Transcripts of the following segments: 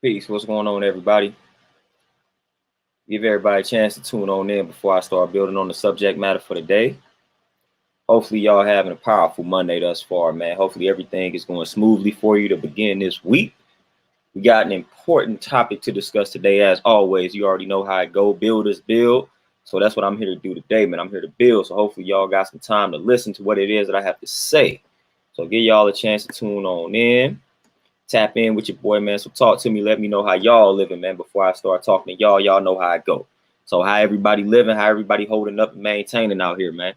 Peace. What's going on, everybody? Give everybody a chance to tune on in before I start building on the subject matter for the day. Hopefully, y'all having a powerful Monday thus far, man. Hopefully, everything is going smoothly for you to begin this week. We got an important topic to discuss today, as always. You already know how it go. Builders build. So that's what I'm here to do today, man. I'm here to build. So hopefully, y'all got some time to listen to what it is that I have to say. So give y'all a chance to tune on in. Tap in with your boy, man. So talk to me. Let me know how y'all living, man, before I start talking to y'all. Y'all know how I go. So how everybody living, how everybody holding up and maintaining out here, man.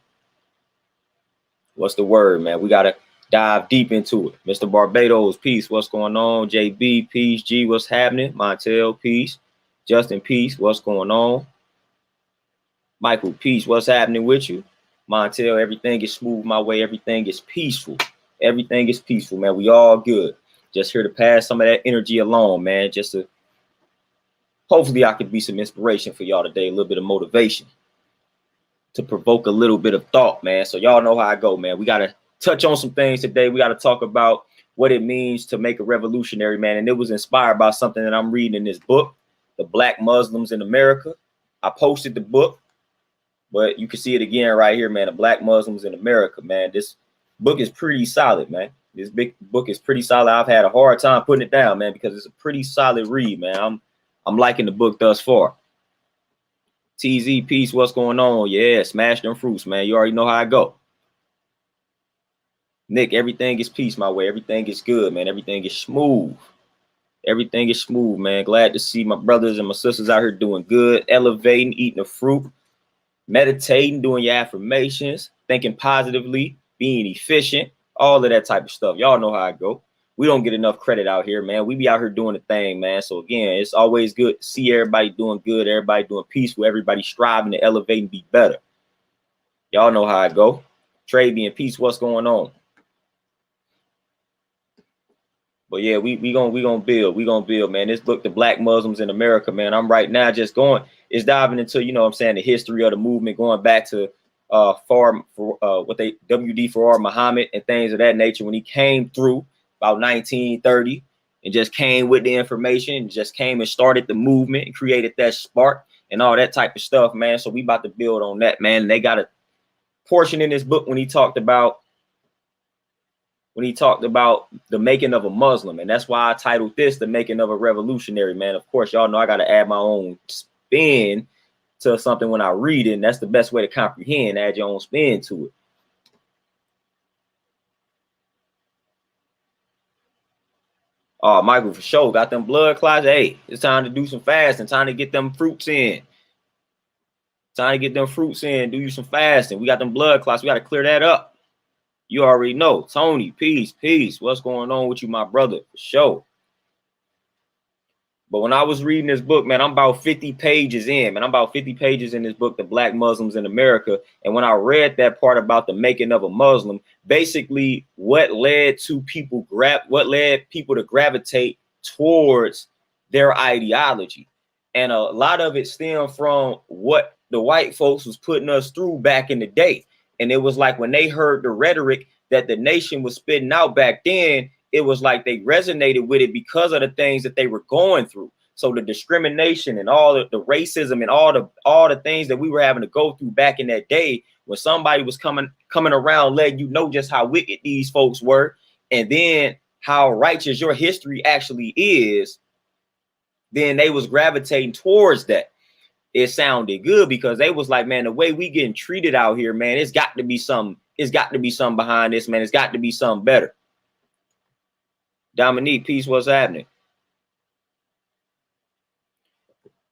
What's the word, man? We got to dive deep into it. Mr. Barbados, peace. What's going on? JB, peace. G, what's happening? Montel, peace. Justin, peace. What's going on? Michael, peace. What's happening with you? Montel, everything is smooth my way. Everything is peaceful. Everything is peaceful, man. We all good. Just here to pass some of that energy along, man. Just to hopefully I could be some inspiration for y'all today, a little bit of motivation to provoke a little bit of thought, man. So y'all know how I go, man. We got to touch on some things today. We got to talk about what it means to make a revolutionary, man. And it was inspired by something that I'm reading in this book, The Black Muslims in America. I posted the book, but you can see it again right here, man. The Black Muslims in America, man. This book is pretty solid, man. This big book is pretty solid. I've had a hard time putting it down, man, because it's a pretty solid read, man. I'm liking the book thus far. TZ, peace, what's going on? Yeah, smash them fruits, man. You already know how I go. Nick, everything is peace my way. Everything is good, man. Everything is smooth. Everything is smooth, man. Glad to see my brothers and my sisters out here doing good, elevating, eating the fruit, meditating, doing your affirmations, thinking positively, being efficient. All of that type of stuff. Y'all know how I go. We don't get enough credit out here, man. We be out here doing the thing, man. So again, it's always good to see everybody doing good, everybody doing peaceful, everybody striving to elevate and be better. Y'all know how I go. Trade being peace. What's going on? But yeah, we gonna build. We gonna build, man. This book, The Black Muslims in America, man. I'm right now just going. It's diving into, you know what I'm saying, the history of the movement, going back to what they WD for Muhammad and things of that nature when he came through about 1930 and just came with the information, just came and started the movement and created that spark and all that type of stuff, man. So we about to build on that, man. And they got a portion in this book when he talked about the making of a Muslim. And that's why I titled this The Making of a Revolutionary, man. Of course, y'all know I got to add my own spin to something when I read it, and that's the best way to comprehend. Add your own spin to it. Oh, Michael, for sure. Got them blood clots. Hey, it's time to do some fasting. Time to get them fruits in. Time to get them fruits in. Do you some fasting. We got them blood clots. We got to clear that up. You already know. Tony, peace, peace. What's going on with you, my brother? For sure. But when I was reading this book, man, I'm about 50 pages in, man. I'm about 50 pages in this book, The Black Muslims in America. And when I read that part about the making of a Muslim, basically what led people to gravitate towards their ideology. And a lot of it stemmed from what the white folks was putting us through back in the day. And it was like when they heard the rhetoric that the nation was spitting out back then, it was like they resonated with it because of the things that they were going through. So the discrimination and all the racism and all the things that we were having to go through back in that day, when somebody was coming around letting you know just how wicked these folks were, and then how righteous your history actually is, then they was gravitating towards that. It sounded good because they was like, man, the way we getting treated out here, man, it's got to be something. It's got to be something behind this, man. It's got to be something better. Dominique, peace, what's happening?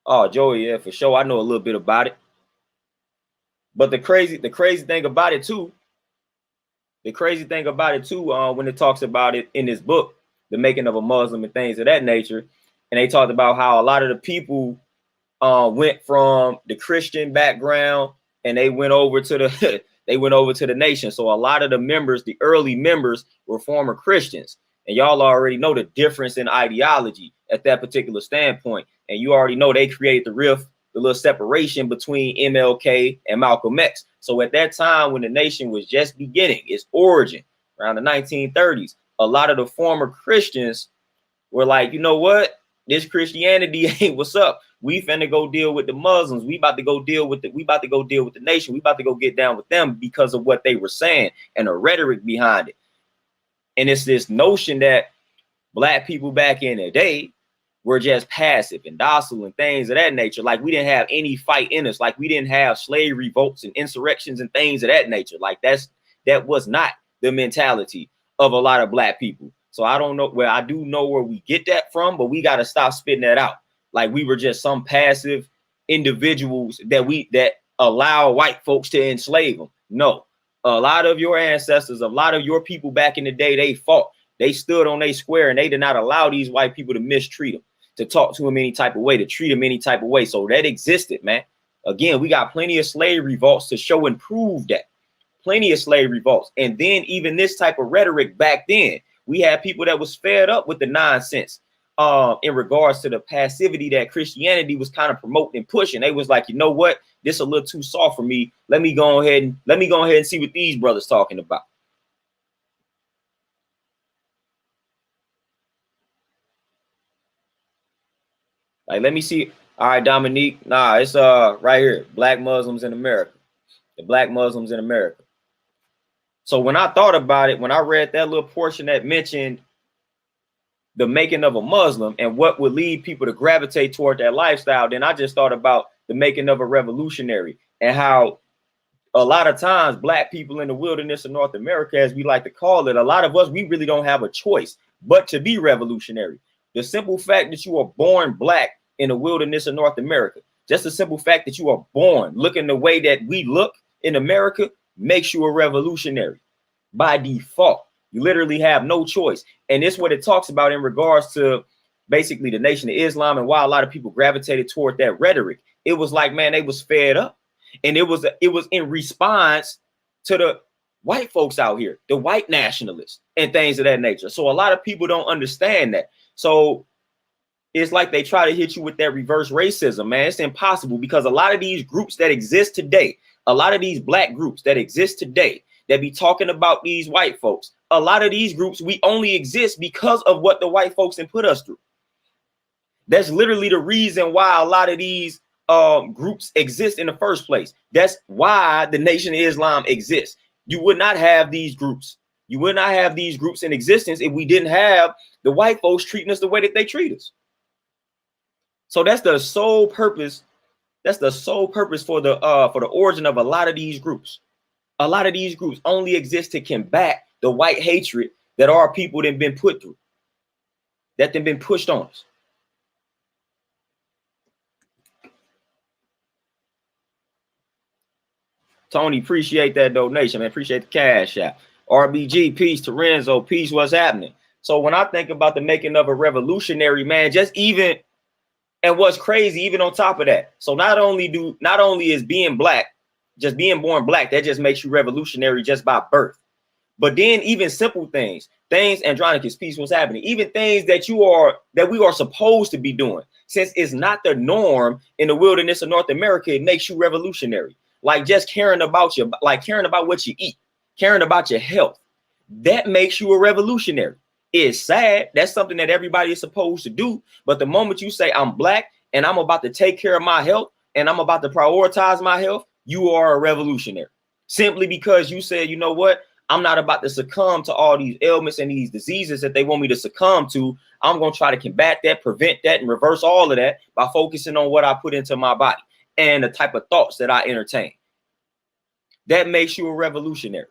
Oh, Joey, yeah, for sure. I know a little bit about it. But the crazy thing about it too, when it talks about it in this book, The Making of a Muslim and things of that nature, and they talked about how a lot of the people went from the Christian background and they went over to the nation. So a lot of the members, the early members, were former Christians. And y'all already know the difference in ideology at that particular standpoint. And you already know they created the little separation between MLK and Malcolm X. So at that time, when the nation was just beginning its origin around the 1930s, a lot of the former Christians were like, you know what? This Christianity ain't what's up. We finna go deal with the Muslims. We about to go deal with the nation. We about to go get down with them because of what they were saying and the rhetoric behind it. And it's this notion that black people back in the day were just passive and docile and things of that nature. Like we didn't have any fight in us. Like we didn't have slave revolts and insurrections and things of that nature. Like that was not the mentality of a lot of black people. So I don't know where I do know where we get that from, but we got to stop spitting that out. Like we were just some passive individuals that allow white folks to enslave them. No, a lot of your ancestors, a lot of your people back in the day, they fought. They stood on their square and they did not allow these white people to mistreat them, to talk to them any type of way, to treat them any type of way. So that existed, man. Again, we got plenty of slave revolts to show and prove that. Plenty of slave revolts. And then even this type of rhetoric back then, we had people that was fed up with the nonsense in regards to the passivity that Christianity was kind of promoting and pushing. They was like, you know what? This is a little too soft for me. Let me go ahead and see what these brothers talking about. Like, let me see. All right, Dominique. Nah, it's right here. Black Muslims in America. The Black Muslims in America. So when I thought about it, when I read that little portion that mentioned the making of a Muslim and what would lead people to gravitate toward that lifestyle, then I just thought about the making of a revolutionary and how a lot of times black people in the wilderness of North America, as we like to call it, a lot of us, we really don't have a choice but to be revolutionary. The simple fact that you are born black in the wilderness of North America, just the simple fact that you are born looking the way that we look in America makes you a revolutionary by default. You literally have no choice. And it's what it talks about in regards to basically the Nation of Islam and why a lot of people gravitated toward that rhetoric. It was like, man, they was fed up. And it was in response to the white folks out here, the white nationalists and things of that nature. So a lot of people don't understand that. So it's like they try to hit you with that reverse racism, man. It's impossible because a lot of these groups that exist today, a lot of these black groups that exist today, that be talking about these white folks, a lot of these groups, we only exist because of what the white folks have put us through. That's literally the reason why a lot of these groups exist in the first place. That's why the Nation of Islam exists. You would not have these groups. You would not have these groups in existence if we didn't have the white folks treating us the way that they treat us. So that's the sole purpose. That's the sole purpose for the origin of a lot of these groups. A lot of these groups only exist to combat the white hatred that our people have been put through, that they've been pushed on us. Tony, appreciate that donation, man. Appreciate the cash out. RBG, peace. Terenzo, peace. What's happening? So when I think about the making of a revolutionary, man, just even, and what's crazy, even on top of that. So not only is being black, just being born black, that just makes you revolutionary just by birth. But then even simple things, Andronicus, peace, what's happening? Even things that we are supposed to be doing, since it's not the norm in the wilderness of North America, it makes you revolutionary. Like just caring about what you eat, caring about your health, that makes you a revolutionary. It's sad. That's something that everybody is supposed to do. But the moment you say I'm black and I'm about to take care of my health and I'm about to prioritize my health, you are a revolutionary. Simply because you said, you know what? I'm not about to succumb to all these ailments and these diseases that they want me to succumb to. I'm going to try to combat that, prevent that, and reverse all of that by focusing on what I put into my body and the type of thoughts that I entertain. That makes you a revolutionary.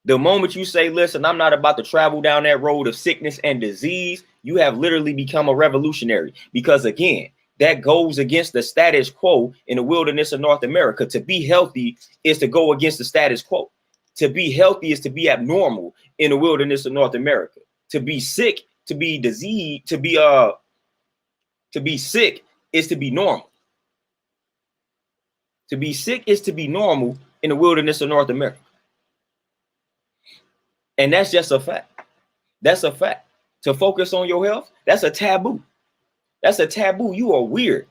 The moment you say, listen, I'm not about to travel down that road of sickness and disease, you have literally become a revolutionary. Because again, that goes against the status quo in the wilderness of North America. To be healthy is to go against the status quo. To be healthy is to be abnormal in the wilderness of North America. To be sick, to be diseased, to be sick is to be normal. To be sick is to be normal in the wilderness of North America. And that's just a fact. That's a fact. To focus on your health, that's a taboo. That's a taboo. You are weird.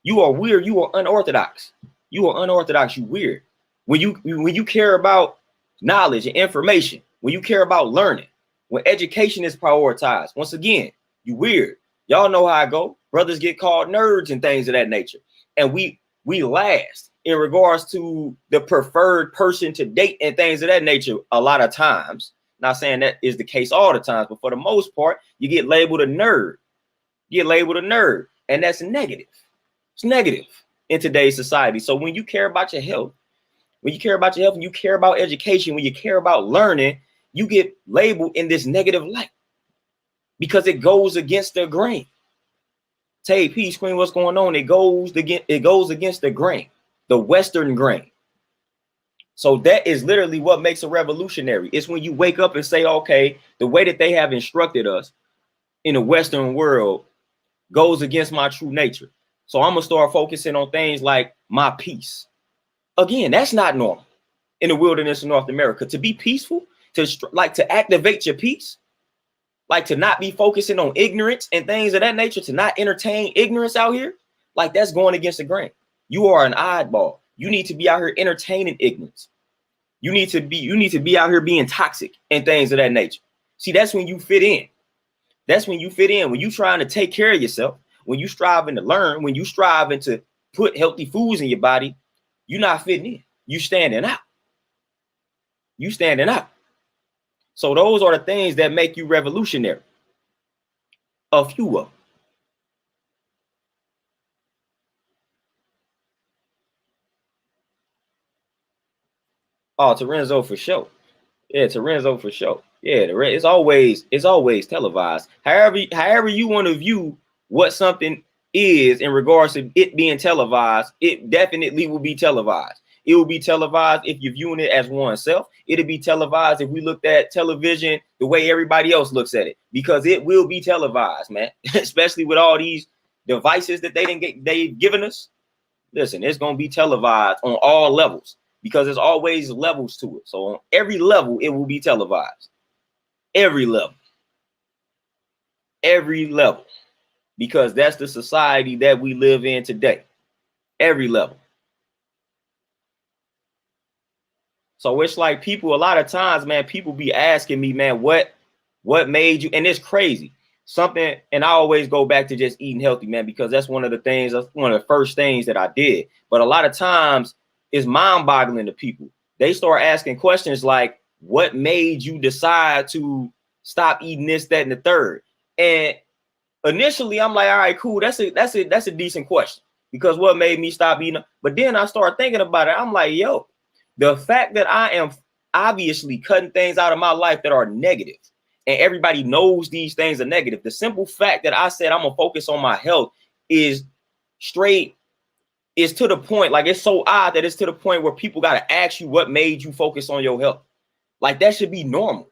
You are weird. You are unorthodox. You are unorthodox. You weird. When you care about knowledge and information, when you care about learning, when education is prioritized, once again, You weird. Y'all know how I go. Brothers get called nerds and things of that nature. And we last in regards to the preferred person to date and things of that nature a lot of times. Not saying that is the case all the time, but for the most part, you get labeled a nerd. You get labeled a nerd, and that's negative. It's negative in today's society. So when you care about your health, when you care about your health, and you care about education, when you care about learning, you get labeled in this negative light because it goes against the grain. Tay, peace, queen, what's going on? It goes against the grain, the Western grain. So that is literally what makes a revolutionary. It's when you wake up and say, okay, the way that they have instructed us in the Western world goes against my true nature. So I'm gonna start focusing on things like my peace. Again, that's not normal in the wilderness of North America. To be peaceful, to activate your peace, like to not be focusing on ignorance and things of that nature, to not entertain ignorance out here, like that's going against the grain. You are an oddball. You need to be out here entertaining ignorance. You need to be out here being toxic and things of that nature. See, that's when you fit in. That's when you fit in. When you trying to take care of yourself, when you striving to learn, when you striving to put healthy foods in your body, you're not fitting in. You standing out. You standing out. So those are the things that make you revolutionary. A few of them. Oh, Terenzo for sure. Yeah, Terenzo for sure. Yeah, it's always televised. However you want to view what something is in regards to it being televised, it definitely will be televised. It will be televised if you're viewing it as oneself. It'll be televised if we looked at television the way everybody else looks at it, because it will be televised, man. Especially with all these devices that they've given us. Listen, it's gonna be televised on all levels, because there's always levels to it. So on every level, it will be televised. Every level. Every level. Because that's the society that we live in today. Every level. So it's like people, a lot of times, man, people be asking me, man, what made you, and it's crazy. Something, and I always go back to just eating healthy, man, because that's one of the first things that I did. But a lot of times it's mind-boggling to people. They start asking questions like, what made you decide to stop eating this, that, and the third? And initially I'm like, all right, cool. That's a decent question, because what made me stop eating? But then I start thinking about it. I'm like, yo, the fact that I am obviously cutting things out of my life that are negative, and everybody knows these things are negative. The simple fact that I said I'm gonna focus on my health is to the point, like it's so odd that it's to the point where people got to ask you what made you focus on your health. Like that should be normal.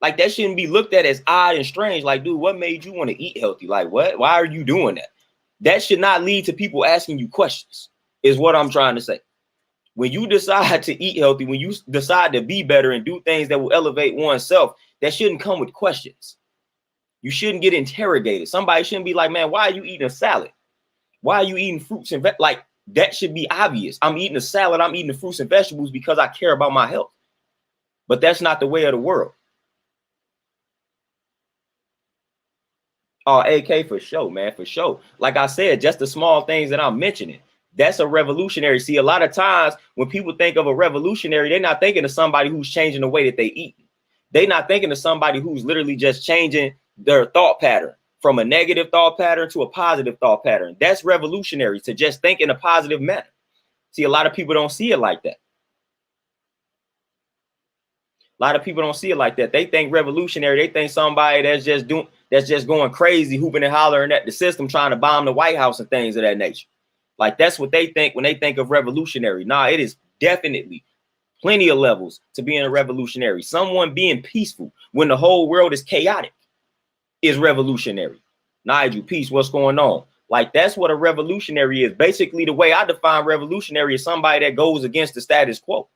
Like that shouldn't be looked at as odd and strange. Like, dude, what made you want to eat healthy? Like, what? Why are you doing that? That should not lead to people asking you questions, is what I'm trying to say. When you decide to eat healthy, when you decide to be better and do things that will elevate oneself, that shouldn't come with questions. You shouldn't get interrogated. Somebody shouldn't be like, man, why are you eating a salad? Why are you eating fruits and like that should be obvious. I'm eating a salad. I'm eating the fruits and vegetables because I care about my health. But that's not the way of the world. Oh, AK for sure, man, for sure. Like I said, just the small things that I'm mentioning, that's a revolutionary. See, a lot of times when people think of a revolutionary, they're not thinking of somebody who's changing the way that they eat. They're not thinking of somebody who's literally just changing their thought pattern from a negative thought pattern to a positive thought pattern. That's revolutionary, to just think in a positive manner. See, a lot of people don't see it like that. A lot of people don't see it like that. They think revolutionary. They think somebody that's just going crazy, hooping and hollering at the system, trying to bomb the White House and things of that nature. Like that's what they think when they think of revolutionary. Nah, it is definitely plenty of levels to being a revolutionary. Someone being peaceful when the whole world is chaotic is revolutionary. Nigel, peace, what's going on? Like that's what a revolutionary is. Basically, the way I define revolutionary is somebody that goes against the status quo.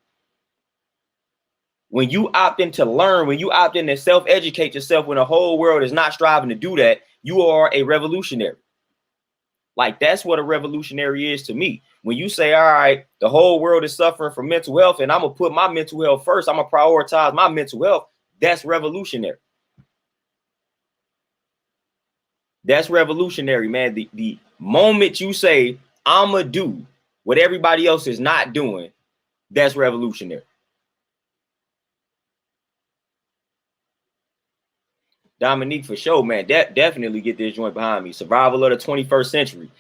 When you opt in to learn, when you opt in to self-educate yourself, when the whole world is not striving to do that, you are a revolutionary. Like that's what a revolutionary is to me. When you say, all right, the whole world is suffering from mental health and I'm going to put my mental health first, I'm going to prioritize my mental health, that's revolutionary. That's revolutionary, man. The moment you say, I'ma do what everybody else is not doing, that's revolutionary. Dominique, for sure, man. Definitely get this joint behind me. Survival of the 21st Century.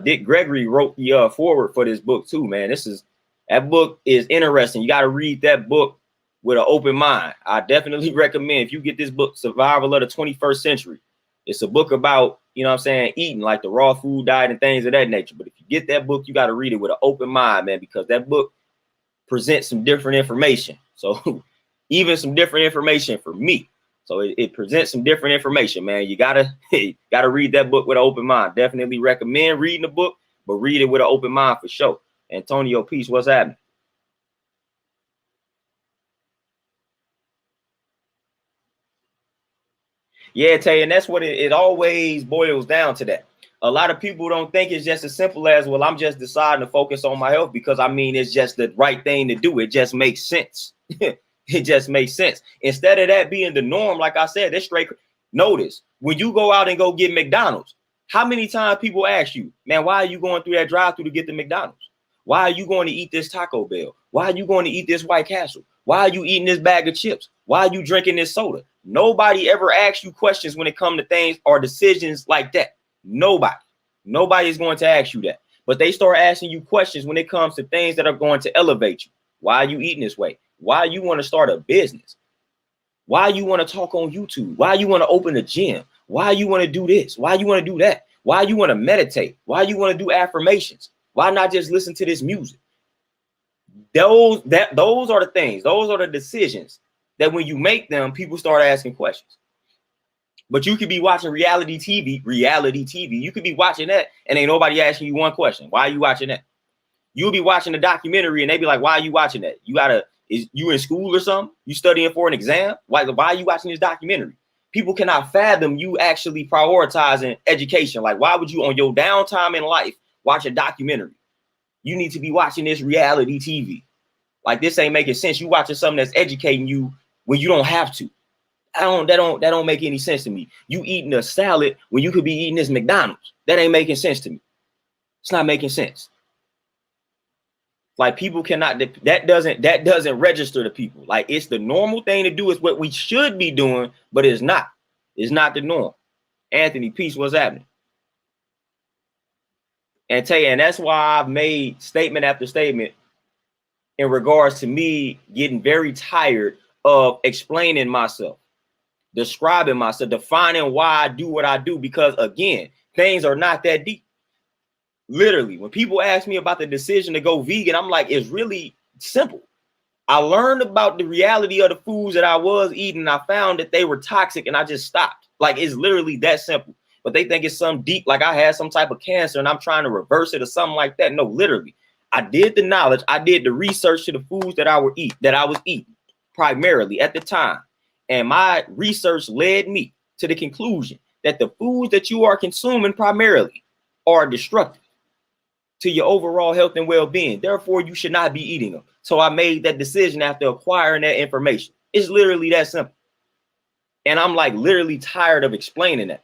Dick Gregory wrote the foreword for this book too, man. That book is interesting. You got to read that book with an open mind. I definitely recommend, if you get this book, Survival of the 21st Century. It's a book about, you know what I'm saying, eating, like the raw food diet and things of that nature. But if you get that book, you got to read it with an open mind, man, because that book presents some different information. So even some different information for me. So it presents some different information, man. You gotta read that book with an open mind. Definitely recommend reading the book, but read it with an open mind for sure. Antonio, peace. What's happening? Yeah, Tay, and that's what it always boils down to. That a lot of people don't think it's just as simple as, well, I'm just deciding to focus on my health because I mean it's just the right thing to do. It just makes sense. It just makes sense. Instead of that being the norm, like I said, that's straight. Notice when you go out and go get McDonald's, how many times people ask you, man, why are you going through that drive-through to get the McDonald's? Why are you going to eat this Taco Bell? Why are you going to eat this White Castle? Why are you eating this bag of chips? Why are you drinking this soda? Nobody ever asks you questions when it comes to things or decisions like that. Nobody is going to ask you that. But they start asking you questions when it comes to things that are going to elevate you. Why are you eating this way? Why you want to start a business? Why you want to talk on YouTube? Why you want to open a gym? Why you want to do this? Why you want to do that? Why you want to meditate? Why you want to do affirmations? Why not just listen to this music? Those are the things. Those are the decisions that when you make them, people start asking questions. But you could be watching reality TV. You could be watching that and ain't nobody asking you one question. Why are you watching that? You'll be watching a documentary and they be like, why are you watching that? Is you in school or something? You studying for an exam? Why are you watching this documentary? People cannot fathom you actually prioritizing education. Like, why would you on your downtime in life watch a documentary? You need to be watching this reality TV. Like, this ain't making sense. You watching something that's educating you when you don't have to. That don't make any sense to me. You eating a salad when you could be eating this McDonald's. That ain't making sense to me. It's not making sense. Like, people cannot, that doesn't register to people. Like, it's the normal thing to do. Is what we should be doing, but it's not. It's not the norm. Anthony, peace, what's happening? And tell you, and that's why I've made statement after statement in regards to me getting very tired of explaining myself, describing myself, defining why I do what I do, because again, things are not that deep. Literally, when people ask me about the decision to go vegan, I'm like, it's really simple. I learned about the reality of the foods that I was eating, and I found that they were toxic, and I just stopped. Like, it's literally that simple. But they think it's some deep, like I had some type of cancer and I'm trying to reverse it or something like that. No, literally, I did the knowledge, I did the research to the foods that I was eating primarily at the time. And my research led me to the conclusion that the foods that you are consuming primarily are destructive to your overall health and well-being. Therefore, you should not be eating them. So I made that decision after acquiring that information. It's literally that simple. And I'm like literally tired of explaining that.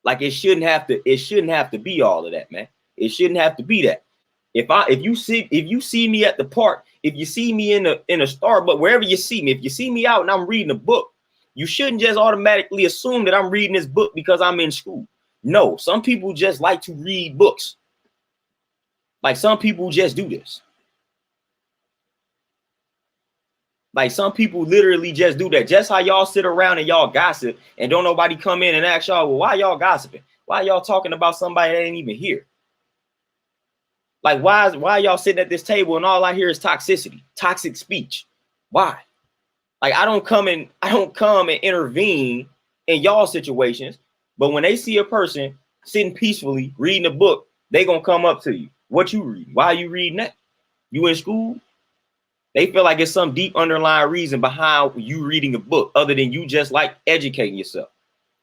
Like, it shouldn't have to be all of that, man. It shouldn't have to be that. If you see me at the park, if you see me in a Starbucks, wherever you see me, if you see me out and I'm reading a book, you shouldn't just automatically assume that I'm reading this book because I'm in school. No, some people just like to read books. Like, some people just do this. Like, some people literally just do that. Just how y'all sit around and y'all gossip and don't nobody come in and ask y'all, well, why y'all gossiping? Why y'all talking about somebody that ain't even here? Like, why y'all sitting at this table and all I hear is toxicity, toxic speech? Why? Like, I don't come and intervene in y'all situations, but when they see a person sitting peacefully reading a book, they gonna come up to you. What you read? Why are you reading that? You in school? They feel like it's some deep underlying reason behind you reading a book other than you just like educating yourself.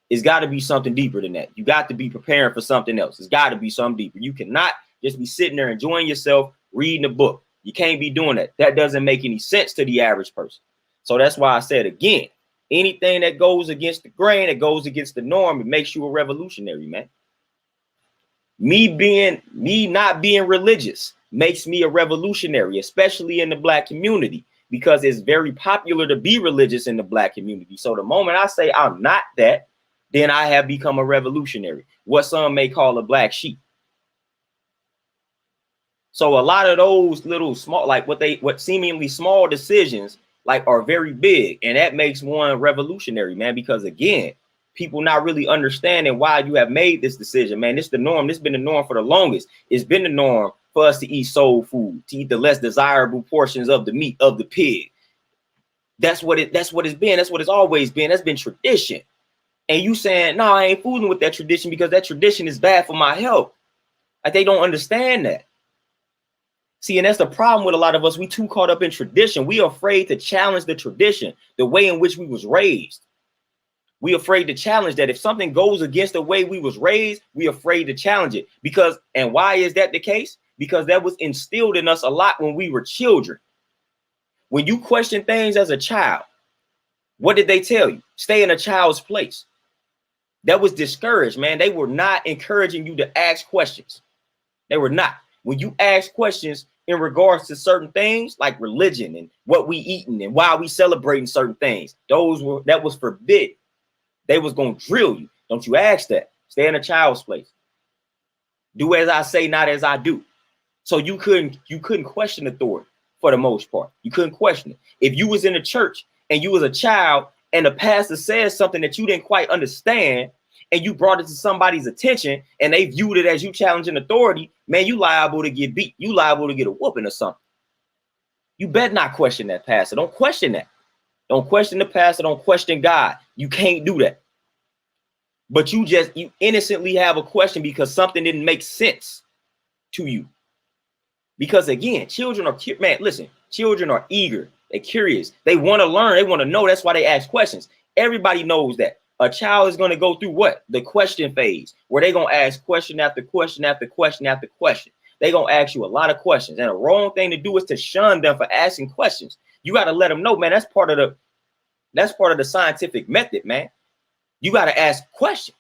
It's got to be something deeper than that. You got to be preparing for something else. It's got to be something deeper. You cannot just be sitting there enjoying yourself reading a book. You can't be doing that. That doesn't make any sense to the average person. So that's why I said again, Anything that goes against the grain, that goes against the norm, it makes you a revolutionary, man. Me not being religious makes me a revolutionary, especially in the black community, because it's very popular to be religious in the black community. So the moment I say I'm not that, then I have become a revolutionary, what some may call a black sheep. So a lot of those little small, like what seemingly small decisions, like, are very big, and that makes one revolutionary, man. Because again, people not really understanding why you have made this decision, man. This is the norm. This has been the norm for the longest. It's been the norm for us to eat soul food, to eat the less desirable portions of the meat of the pig. That's what it's been. That's what it's always been. That's been tradition. And you saying, no, I ain't fooling with that tradition because that tradition is bad for my health. Like, they don't understand that. See, and that's the problem with a lot of us. We too caught up in tradition. We are afraid to challenge the tradition, the way in which we was raised. We afraid to challenge that. If something goes against the way we was raised, we afraid to challenge it. Because, and why is that the case? Because that was instilled in us a lot when we were children. When you question things as a child, what did they tell you? Stay in a child's place. That was discouraged, man. They were not encouraging you to ask questions. They were not. When you ask questions in regards to certain things like religion and what we eating and why we celebrating certain things, that was forbidden. They was going to drill you. Don't you ask that. Stay in a child's place. Do as I say, not as I do. So you couldn't question authority for the most part. You couldn't question it. If you was in a church and you was a child and the pastor says something that you didn't quite understand, and you brought it to somebody's attention and they viewed it as you challenging authority, man, you liable to get beat. You liable to get a whooping or something. You better not question that pastor. Don't question that. Don't question the pastor. Don't question God. You can't do that. But you innocently have a question because something didn't make sense to you. Because again, children are, man, listen, children are eager. They're curious. They want to learn. They want to know. That's why they ask questions. Everybody knows that. A child is going to go through what? The question phase, where they're going to ask question after question after question after question. They're going to ask you a lot of questions. And the wrong thing to do is to shun them for asking questions. You got to let them know, man, that's part of the scientific method, man. You got to ask questions.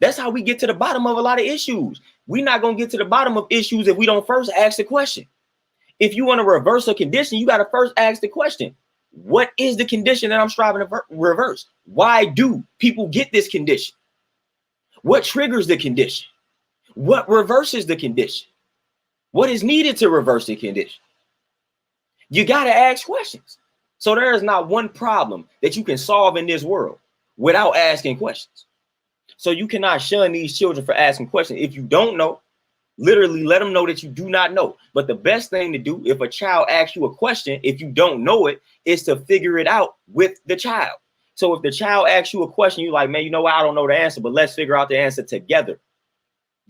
That's how we get to the bottom of a lot of issues. We're not going to get to the bottom of issues if we don't first ask the question. If you want to reverse a condition, you got to first ask the question. What is the condition that I'm striving to reverse? Why do people get this condition? What triggers the condition? What reverses the condition? What is needed to reverse the condition? You got to ask questions. So there is not one problem that you can solve in this world without asking questions. So you cannot shun these children for asking questions. If you don't know, literally let them know that you do not know. But the best thing to do if a child asks you a question, if you don't know it, is to figure it out with the child. So if the child asks you a question, you're like, man, you know what? I don't know the answer, but let's figure out the answer together.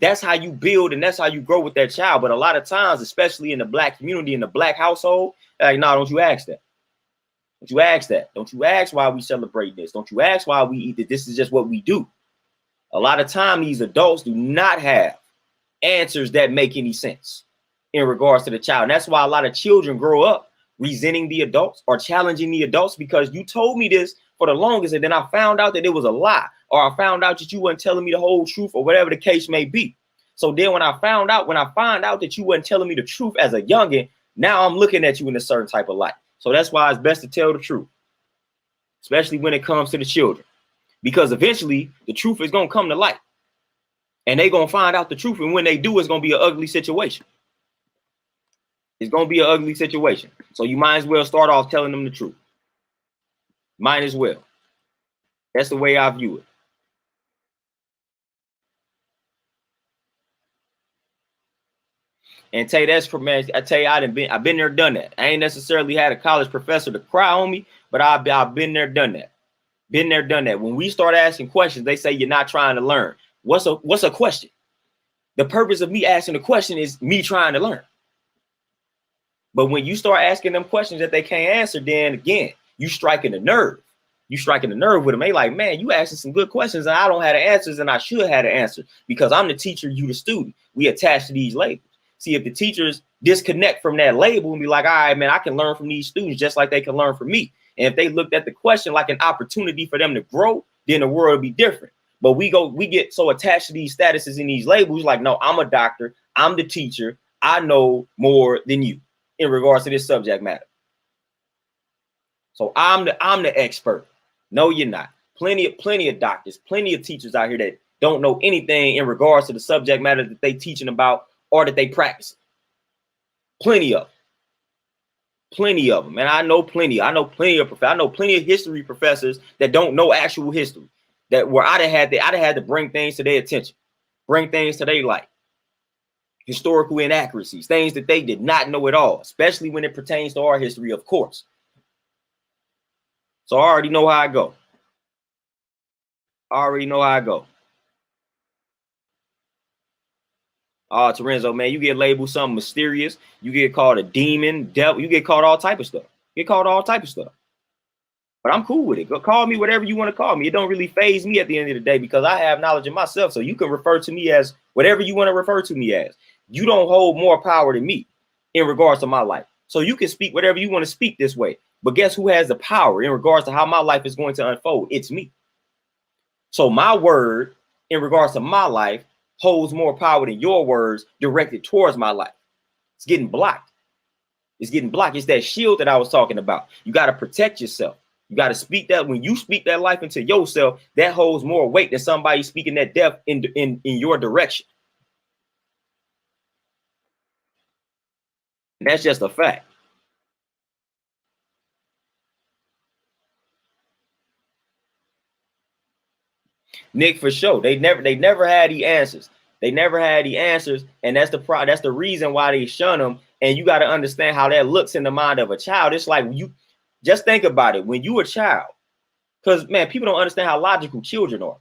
That's how you build and that's how you grow with that child. But a lot of times, especially in the black community, in the black household, like, no, don't you ask that. Don't you ask that. Don't you ask why we celebrate this. Don't you ask why we eat it. This is just what we do. A lot of time, these adults do not have answers that make any sense in regards to the child. And that's why a lot of children grow up resenting the adults or challenging the adults, because you told me this for the longest and then I found out that it was a lie, or I found out that you weren't telling me the whole truth, or whatever the case may be. So then when I find out that you weren't telling me the truth as a youngin', now I'm looking at you in a certain type of light. So that's why it's best to tell the truth, especially when it comes to the children, because eventually the truth is going to come to light. And they're going to find out the truth. And when they do, it's going to be an ugly situation. It's going to be an ugly situation. So you might as well start off telling them the truth. Might as well. That's the way I view it. And tell you that's for, man, I tell you, I've been there, done that. I ain't necessarily had a college professor to cry on me, but I've been there, done that. Been there, done that. When we start asking questions, they say you're not trying to learn. What's a question? The purpose of me asking the question is me trying to learn. But when you start asking them questions that they can't answer, then again, you striking a nerve. You striking a nerve with them. They like, man, you asking some good questions and I don't have the answers, and I should have the answer because I'm the teacher, you the student. We attach to these labels. See, if the teachers disconnect from that label and be like, all right, man, I can learn from these students just like they can learn from me. And if they looked at the question like an opportunity for them to grow, then the world would be different. But we get so attached to these statuses and these labels, like, no, I'm a doctor, I'm the teacher, I know more than you in regards to this subject matter. So I'm the expert. No, you're not. Plenty of doctors, plenty of teachers out here that don't know anything in regards to the subject matter that they teaching about or that they practice. Plenty of them. And I know plenty of history professors that don't know actual history, that where I'd have had to bring things to their attention, bring things to their light. Historical inaccuracies, things that they did not know at all, especially when it pertains to our history, of course. So I already know how I go. Terenzo, man, you get labeled something mysterious. You get called a demon, devil. You get called all type of stuff. But I'm cool with it. Go call me whatever you want to call me. It don't really faze me at the end of the day because I have knowledge of myself. So you can refer to me as whatever you want to refer to me as. You don't hold more power than me in regards to my life. So you can speak whatever you want to speak this way. But guess who has the power in regards to how my life is going to unfold? It's me. So my word in regards to my life holds more power than your words directed towards my life. It's getting blocked. It's that shield that I was talking about. You got to protect yourself. You got to speak that. When you speak that life into yourself, that holds more weight than somebody speaking that death in your direction. And that's just a fact. Nick, for sure. They never had the answers. And that's the reason why they shun them. And you got to understand how that looks in the mind of a child. It's like you just think about it when you a child, because man, people don't understand how logical children are.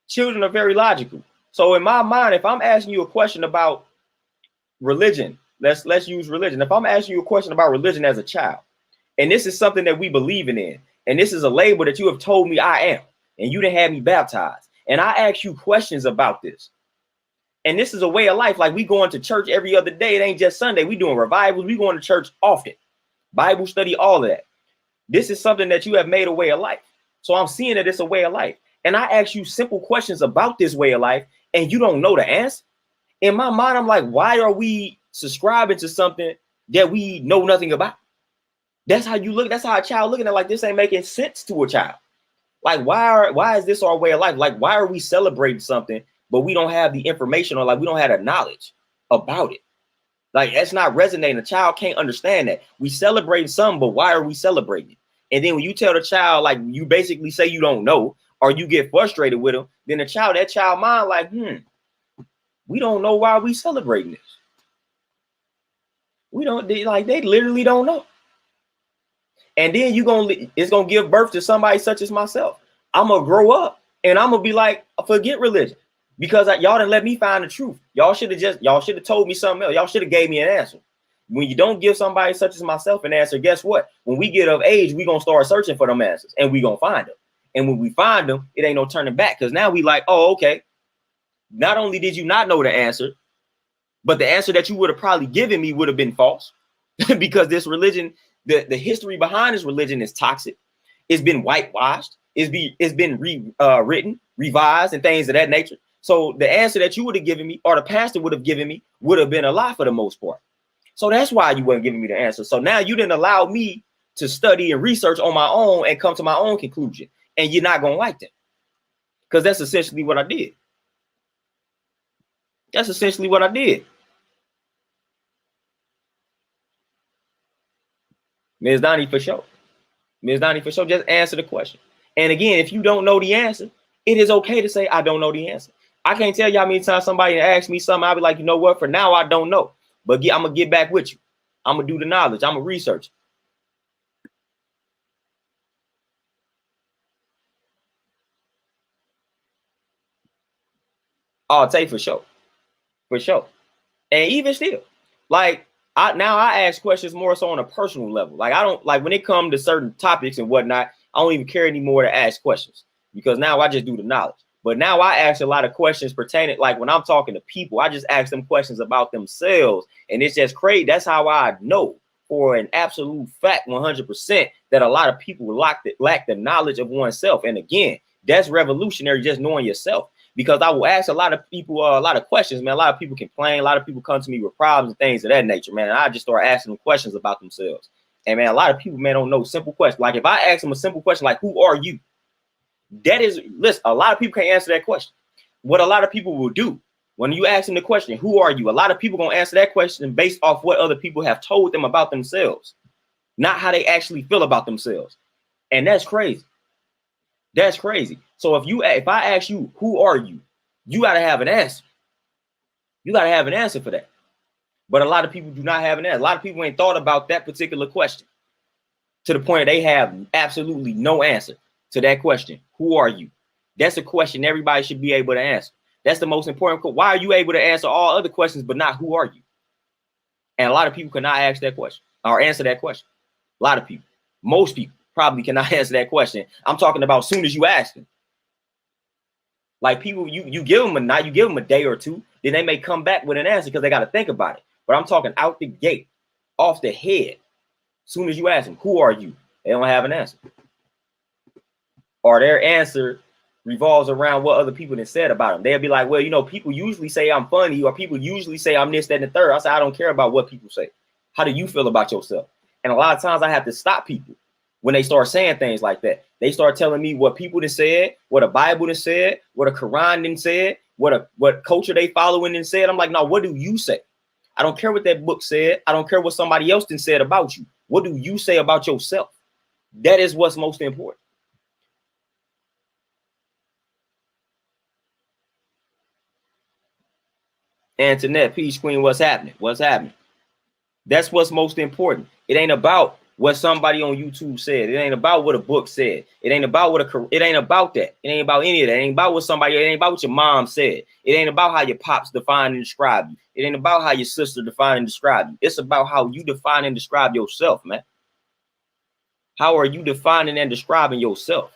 Children are very logical. So in my mind, if I'm asking you a question about religion, let's use religion. If I'm asking you a question about religion as a child, and this is something that we believe in, and this is a label that you have told me I am, and you didn't have me baptized, and I ask you questions about this. And this is a way of life. Like we going to church every other day. It ain't just Sunday. We doing revivals. We going to church often. Bible study, all of that. This is something that you have made a way of life. So I'm seeing that it's a way of life. And I ask you simple questions about this way of life, and you don't know the answer. In my mind, I'm like, why are we subscribing to something that we know nothing about? That's how you look. That's how a child looking at, like, this ain't making sense to a child. Like, why is this our way of life? Like, why are we celebrating something, but we don't have the information, or like we don't have the knowledge about it? Like, that's not resonating. A child can't understand that. We celebrating something, but why are we celebrating it? And then when you tell the child, like, you basically say you don't know, or you get frustrated with them, then that child mind like, we don't know why we celebrating this. They literally don't know. And then it's gonna give birth to somebody such as myself. I'm gonna grow up and I'm gonna be like, forget religion, because y'all didn't let me find the truth. Y'all should have told me something else. Y'all should have gave me an answer. When you don't give somebody such as myself an answer, guess what? When we get of age, we gonna start searching for them answers, and we gonna find them. And when we find them, it ain't no turning back, because now we like, oh, okay. Not only did you not know the answer, but the answer that you would have probably given me would have been false, because this religion, the history behind this religion is toxic. It's been whitewashed. It's been rewritten, revised, and things of that nature. So the answer that you would have given me, or the pastor would have given me, would have been a lie for the most part. So that's why you weren't giving me the answer. So now you didn't allow me to study and research on my own and come to my own conclusion. And you're not gonna like that, because that's essentially what I did. Ms. Donnie, for sure. Just answer the question. And again, if you don't know the answer, it is okay to say, I don't know the answer. I can't tell you how many times somebody asks me something, I'll be like, you know what, for now, I don't know. But I'm going to get back with you. I'm going to do the knowledge. I'm going to research. I'll take for sure. And even still, like, I ask questions more so on a personal level. Like, I don't, like, when it comes to certain topics and whatnot, I don't even care anymore to ask questions, because now I just do the knowledge. But now I ask a lot of questions pertaining, like when I'm talking to people, I just ask them questions about themselves. And it's just crazy. That's how I know for an absolute fact 100% that a lot of people lack the knowledge of oneself. And again, that's revolutionary, just knowing yourself. Because I will ask a lot of people a lot of questions, man. A lot of people complain. A lot of people come to me with problems and things of that nature, man. And I just start asking them questions about themselves. And man, a lot of people, man, don't know simple questions. Like if I ask them a simple question like, who are you? That is, listen, a lot of people can't answer that question. What a lot of people will do when you ask them the question, who are you? A lot of people gonna answer that question based off what other people have told them about themselves, not how they actually feel about themselves. And that's crazy. That's crazy. So if I ask you, who are you? You got to have an answer. You got to have an answer for that. But a lot of people do not have an answer. A lot of people ain't thought about that particular question to the point that they have absolutely no answer to that question. Who are you? That's a question everybody should be able to answer. That's the most important. Why are you able to answer all other questions, but not who are you? And a lot of people cannot ask that question or answer that question. A lot of people, most people probably cannot answer that question. I'm talking about as soon as you ask them. Like people, you give them a night, you give them a day or two, then they may come back with an answer because they got to think about it. But I'm talking out the gate, off the head. As soon as you ask them, who are you? They don't have an answer. Or their answer revolves around what other people have said about them. They'll be like, well, you know, people usually say I'm funny, or people usually say I'm this, that, and the third. I say, I don't care about what people say. How do you feel about yourself? And a lot of times I have to stop people when they start saying things like that. They start telling me what people have said, what a Bible has said, what a Quran done said, what culture they following and said. I'm like, no, what do you say? I don't care what that book said. I don't care what somebody else done said about you. What do you say about yourself? That is what's most important. Antoinette, Peace Queen, what's happening? What's happening? That's what's most important. It ain't about what somebody on YouTube said. It ain't about what a book said. It ain't about it ain't about that. It ain't about any of that. It ain't about what it ain't about what your mom said. It ain't about how your pops define and describe you. It ain't about how your sister define and describe you. It's about how you define and describe yourself, man. How are you defining and describing yourself?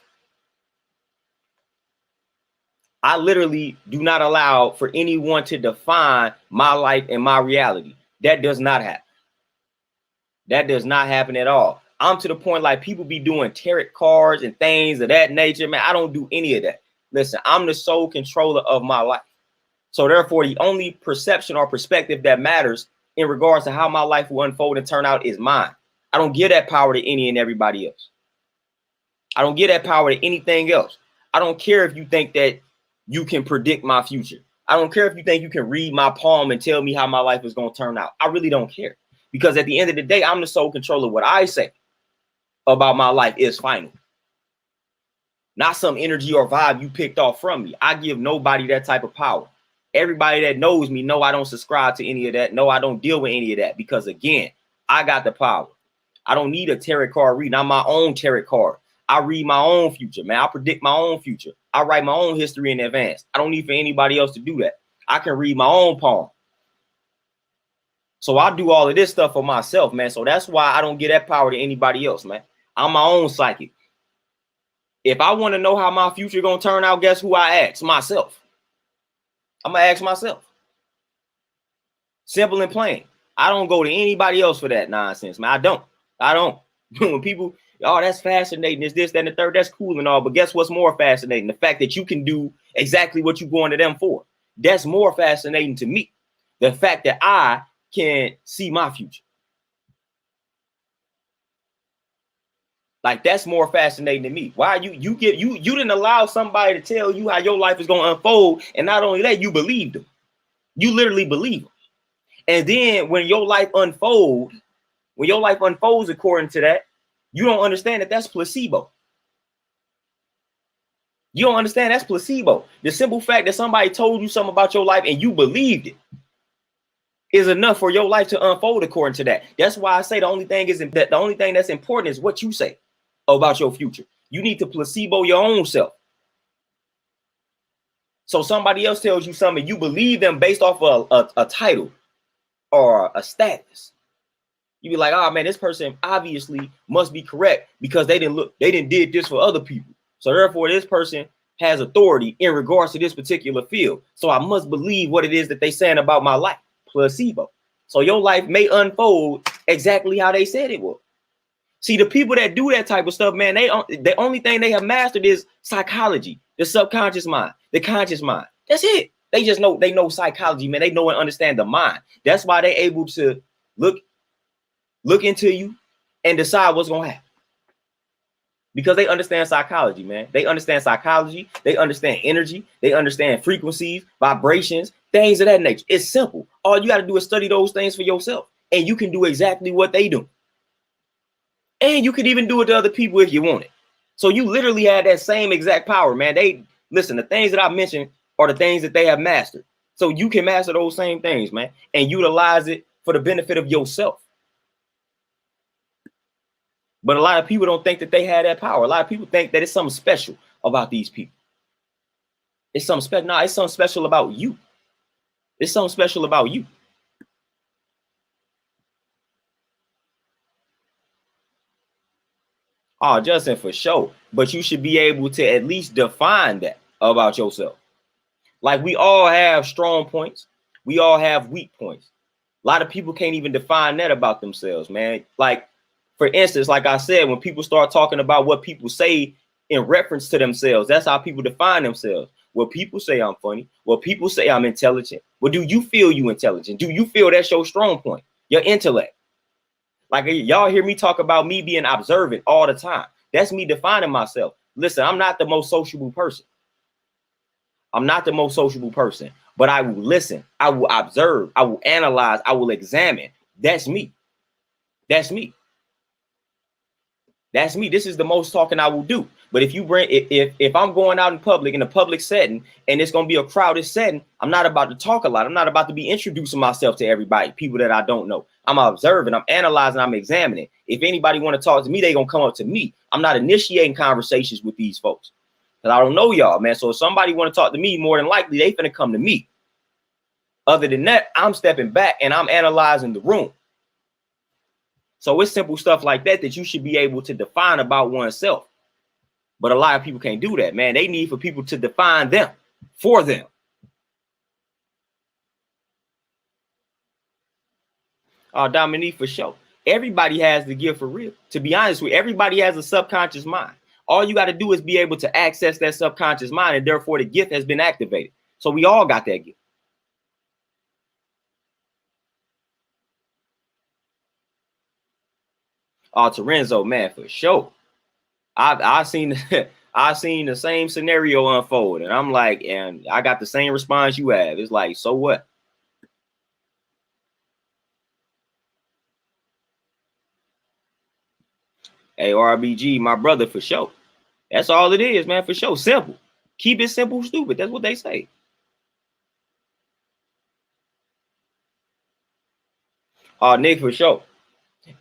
I literally do not allow for anyone to define my life and my reality. That does not happen. That does not happen at all. I'm to the point like people be doing tarot cards and things of that nature. Man, I don't do any of that. Listen, I'm the sole controller of my life. So therefore, the only perception or perspective that matters in regards to how my life will unfold and turn out is mine. I don't give that power to any and everybody else. I don't give that power to anything else. I don't care if you think that you can predict my future. I don't care if you think you can read my palm and tell me how my life is going to turn out. I really don't care. Because at the end of the day, I'm the sole controller. What I say about my life is final. Not some energy or vibe you picked off from me. I give nobody that type of power. Everybody that knows me know I don't subscribe to any of that. No, I don't deal with any of that. Because again, I got the power. I don't need a tarot card reading. I'm my own tarot card. I read my own future, man. I predict my own future. I write my own history in advance. I don't need for anybody else to do that. I can read my own palm. So I do all of this stuff for myself, man. So that's why I don't give that power to anybody else, man. I'm my own psychic. If I want to know how my future going to turn out, guess who I ask? Myself. I'm going to ask myself. Simple and plain. I don't go to anybody else for that nonsense, man. I don't. When people, oh, that's fascinating. It's this, that, and the third. That's cool and all. But guess what's more fascinating? The fact that you can do exactly what you're going to them for. That's more fascinating to me. The fact that I can see my future. Like that's more fascinating to me. Why you didn't allow somebody to tell you how your life is going to unfold, and not only that, you believed them. You literally believe them. And then when your life unfolds according to that, you don't understand that that's placebo. You don't understand that's placebo. The simple fact that somebody told you something about your life and you believed it is enough for your life to unfold according to that. That's why I say the only thing that's important is what you say about your future. You need to placebo your own self. So somebody else tells you something, you believe them based off of a title or a status. You be like, oh man, this person obviously must be correct because they didn't did this for other people. So therefore, this person has authority in regards to this particular field. So I must believe what it is that they saying about my life. Placebo. So your life may unfold exactly how they said it was. See, the people that do that type of stuff, man, the only thing they have mastered is psychology, the subconscious mind, the conscious mind. That's it. They know psychology, man. They know and understand the mind. That's why they're able to look into you and decide what's gonna happen. Because they understand psychology, man. They understand psychology, they understand energy, they understand frequencies, vibrations, things of that nature. It's simple. All you got to do is study those things for yourself, and you can do exactly what they do. And you could even do it to other people if you want it. So you literally had that same exact power, man. Listen, the things that I mentioned are the things that they have mastered. So you can master those same things, man, and utilize it for the benefit of yourself. But a lot of people don't think that they have that power. A lot of people think that it's something special about these people. It's something special. No, it's something special about you. It's something special about you. Oh, Justin, for sure. But you should be able to at least define that about yourself. Like, we all have strong points. We all have weak points. A lot of people can't even define that about themselves, man. Like, for instance, like I said, when people start talking about what people say in reference to themselves, that's how people define themselves. Well, people say I'm funny. Well, people say I'm intelligent. Well, do you feel you intelligent? Do you feel that's your strong point, your intellect? Like, y'all hear me talk about me being observant all the time. That's me defining myself. Listen, I'm not the most sociable person. I'm not the most sociable person, but I will listen. I will observe. I will analyze. I will examine. That's me. That's me. That's me. This is the most talking I will do. But if you bring, if I'm going out in public, in a public setting, and it's going to be a crowded setting, I'm not about to talk a lot. I'm not about to be introducing myself to everybody, people that I don't know. I'm observing, I'm analyzing, I'm examining. If anybody want to talk to me, they going to come up to me. I'm not initiating conversations with these folks because I don't know y'all, man. So if somebody want to talk to me, more than likely, they finna come to me. Other than that, I'm stepping back and I'm analyzing the room. So it's simple stuff like that that you should be able to define about oneself. But a lot of people can't do that, man. They need for people to define them for them. Dominique, for sure. Everybody has the gift for real. To be honest with you, everybody has a subconscious mind. All you got to do is be able to access that subconscious mind, and therefore the gift has been activated. So we all got that gift. Terenzo, man, for sure. I've seen I've seen the same scenario unfold, and I'm like, and I got the same response you have. It's like, so what? Hey, RBG, my brother, for sure. That's all it is, man, for sure. Simple. Keep it simple, stupid. That's what they say. Nick, for sure.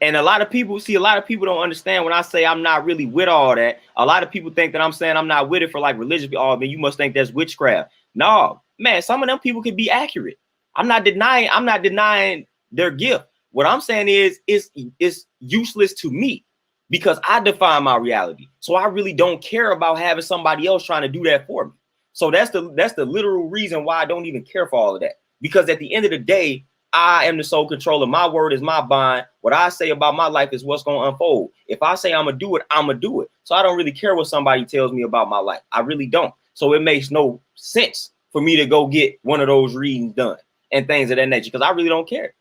And a lot of people don't understand when I say I'm not really with all that. A lot of people think that I'm saying I'm not with it for like religious. Oh, man, you must think that's witchcraft. No, man, some of them people can be accurate. I'm not denying their gift. What I'm saying is it's useless to me because I define my reality. So I really don't care about having somebody else trying to do that for me. So that's the literal reason why I don't even care for all of that. Because at the end of the day, I am the sole controller. My word is my bond. What I say about my life is what's going to unfold. If I say I'm going to do it, I'm going to do it. So I don't really care what somebody tells me about my life. I really don't. So it makes no sense for me to go get one of those readings done and things of that nature because I really don't care.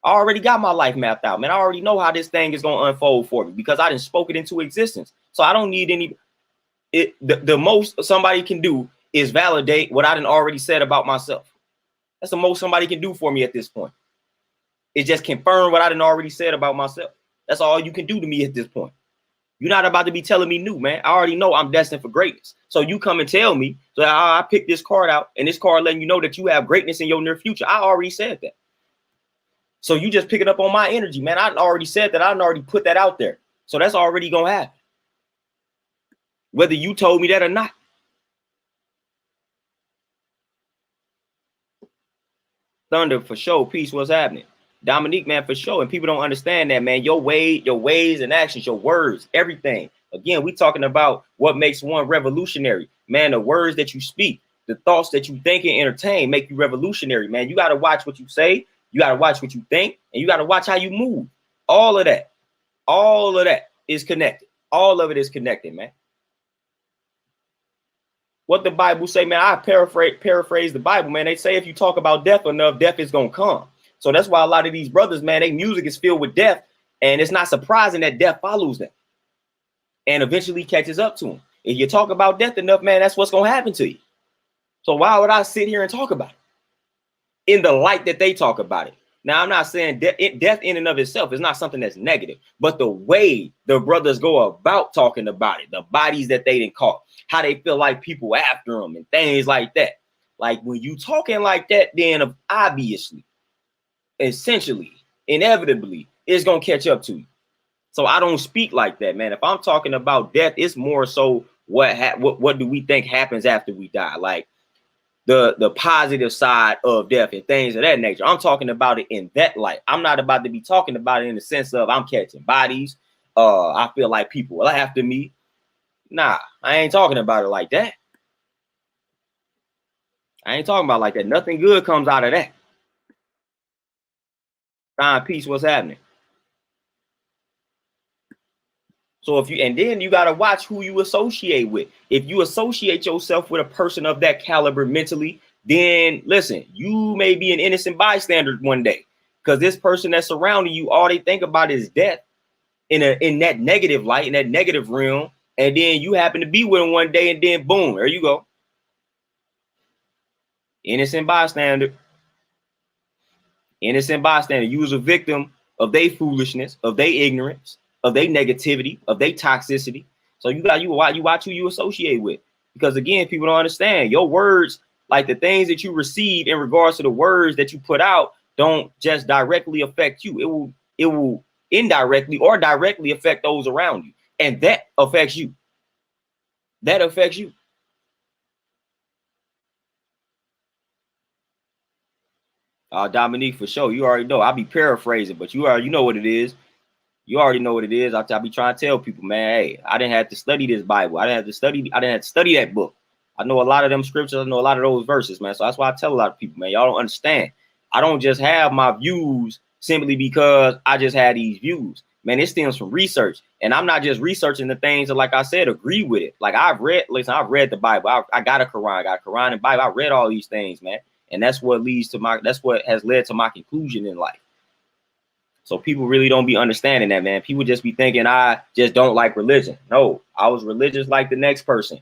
I already got my life mapped out, man. I already know how this thing is going to unfold for me because I didn't spoke it into existence. So I don't need any. The most somebody can do is validate what I done already said about myself. That's the most somebody can do for me at this point. It's just confirm what I done already said about myself. That's all you can do to me at this point. You're not about to be telling me new, man. I already know I'm destined for greatness. So you come and tell me, so I picked this card out, and this card letting you know that you have greatness in your near future. I already said that. So you just pick it up on my energy, man. I already said that. I already put that out there. So that's already going to happen. Whether you told me that or not. Thunder, for sure. Peace, what's happening? Dominique, man, for sure. And people don't understand that, man. Your ways and actions, your words, everything. Again, we talking about what makes one revolutionary. Man, the words that you speak, the thoughts that you think and entertain make you revolutionary, man. You got to watch what you say. You got to watch what you think, and you got to watch how you move. All of that is connected. All of it is connected, man. What the Bible say, man, I paraphrase the Bible, man. They say if you talk about death enough, death is going to come. So that's why a lot of these brothers, man, their music is filled with death. And it's not surprising that death follows them and eventually catches up to them. If you talk about death enough, man, that's what's going to happen to you. So why would I sit here and talk about it in the light that they talk about it? Now, I'm not saying death in and of itself is not something that's negative, but the way the brothers go about talking about it, the bodies that they didn't caught, how they feel like people after them and things like that. Like when you talking like that, then obviously, essentially, inevitably, it's going to catch up to you. So I don't speak like that, man. If I'm talking about death, it's more so what do we think happens after we die? Like the positive side of death and things of that nature. I'm talking about it in that light. I'm not about to be talking about it in the sense of I'm catching bodies. I feel like people will after me. Nah, I ain't talking about it like that. I ain't talking about like that. Nothing good comes out of that. Time, peace, what's happening? So if you, and then you got to watch who you associate with. If you associate yourself with a person of that caliber mentally, then listen, you may be an innocent bystander one day, because this person that's surrounding you, all they think about is death in that negative light, in that negative realm. And then you happen to be with them one day, and then boom, there you go. Innocent bystander. Innocent bystander. You was a victim of their foolishness, of their ignorance, of their negativity, of their toxicity. So you watch who you associate with. Because again, people don't understand your words, like the things that you receive in regards to the words that you put out, don't just directly affect you. It will indirectly or directly affect those around you. And that affects you. That affects you. Dominique, for sure. You already know. I'll be paraphrasing, but you know what it is. You already know what it is. I'll be trying to tell people, man, hey, I didn't have to study this Bible. I didn't have to study that book. I know a lot of them scriptures. I know a lot of those verses, man. So that's why I tell a lot of people, man, y'all don't understand. I don't just have my views simply because I just had these views. Man, it stems from research. And I'm not just researching the things that, like I said, agree with it. Like I've read the Bible. I got a Quran and Bible. I read all these things, man. And that's what has led to my conclusion in life. So people really don't be understanding that, man. People just be thinking I just don't like religion. No, I was religious like the next person.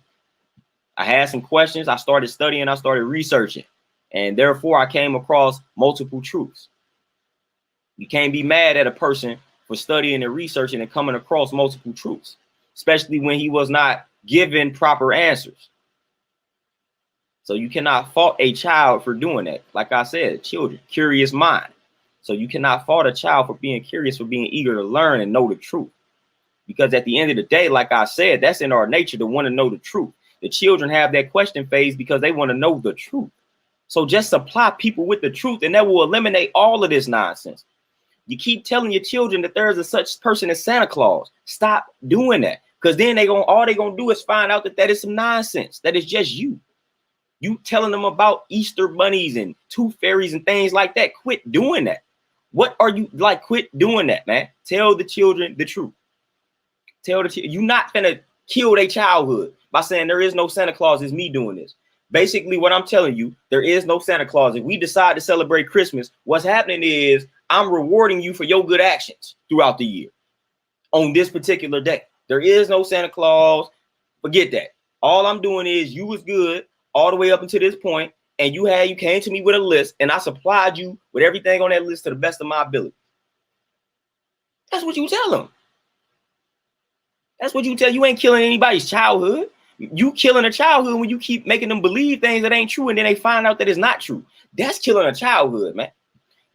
I had some questions. I started studying. I started researching. And therefore, I came across multiple truths. You can't be mad at a person for studying and researching and coming across multiple truths, especially when he was not given proper answers. So you cannot fault a child for doing that. Like I said, children, curious mind. So you cannot fault a child for being curious, for being eager to learn and know the truth. Because at the end of the day, like I said, that's in our nature to want to know the truth. The children have that question phase because they want to know the truth. So just supply people with the truth and that will eliminate all of this nonsense. You keep telling your children that there is a such person as Santa Claus. Stop doing that. Because then all they're going to do is find out that is some nonsense. That is just you. You telling them about Easter bunnies and tooth fairies and things like that. Quit doing that. What are you like? Quit doing that, man. Tell the children the truth. You're not going to kill their childhood by saying there is no Santa Claus. It's me doing this. Basically, what I'm telling you, there is no Santa Claus. If we decide to celebrate Christmas, what's happening is I'm rewarding you for your good actions throughout the year on this particular day. There is no Santa Claus. Forget that. All I'm doing is you was good all the way up until this point, and you came to me with a list, and I supplied you with everything on that list to the best of my ability. That's what you tell them. That's what you tell. You ain't killing anybody's childhood. You killing a childhood when you keep making them believe things that ain't true, and then they find out that it's not true. That's killing a childhood, man.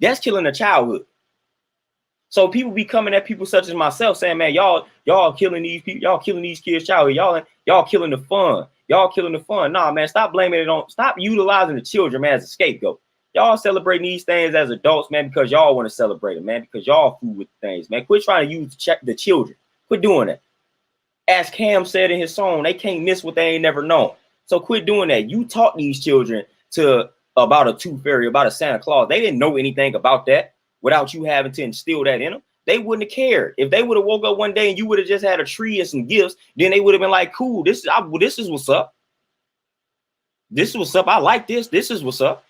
That's killing a childhood. So people be coming at people such as myself saying, man, y'all killing these people, y'all killing these kids' childhood, y'all killing the fun. Y'all killing the fun. Nah, man, stop blaming it on, stop utilizing the children, man, as a scapegoat. Y'all celebrating these things as adults, man, because y'all want to celebrate them, man, because y'all fool with things, man. Quit trying to use the children. Quit doing that. As Cam said in his song, they can't miss what they ain't never known. So quit doing that. You taught these children to about a tooth fairy, about a Santa Claus. They didn't know anything about that without you having to instill that in them. They wouldn't have cared. If they would have woke up one day and you would have just had a tree and some gifts, then they would have been like, cool, this is what's up. This is what's up. I like this. This is what's up.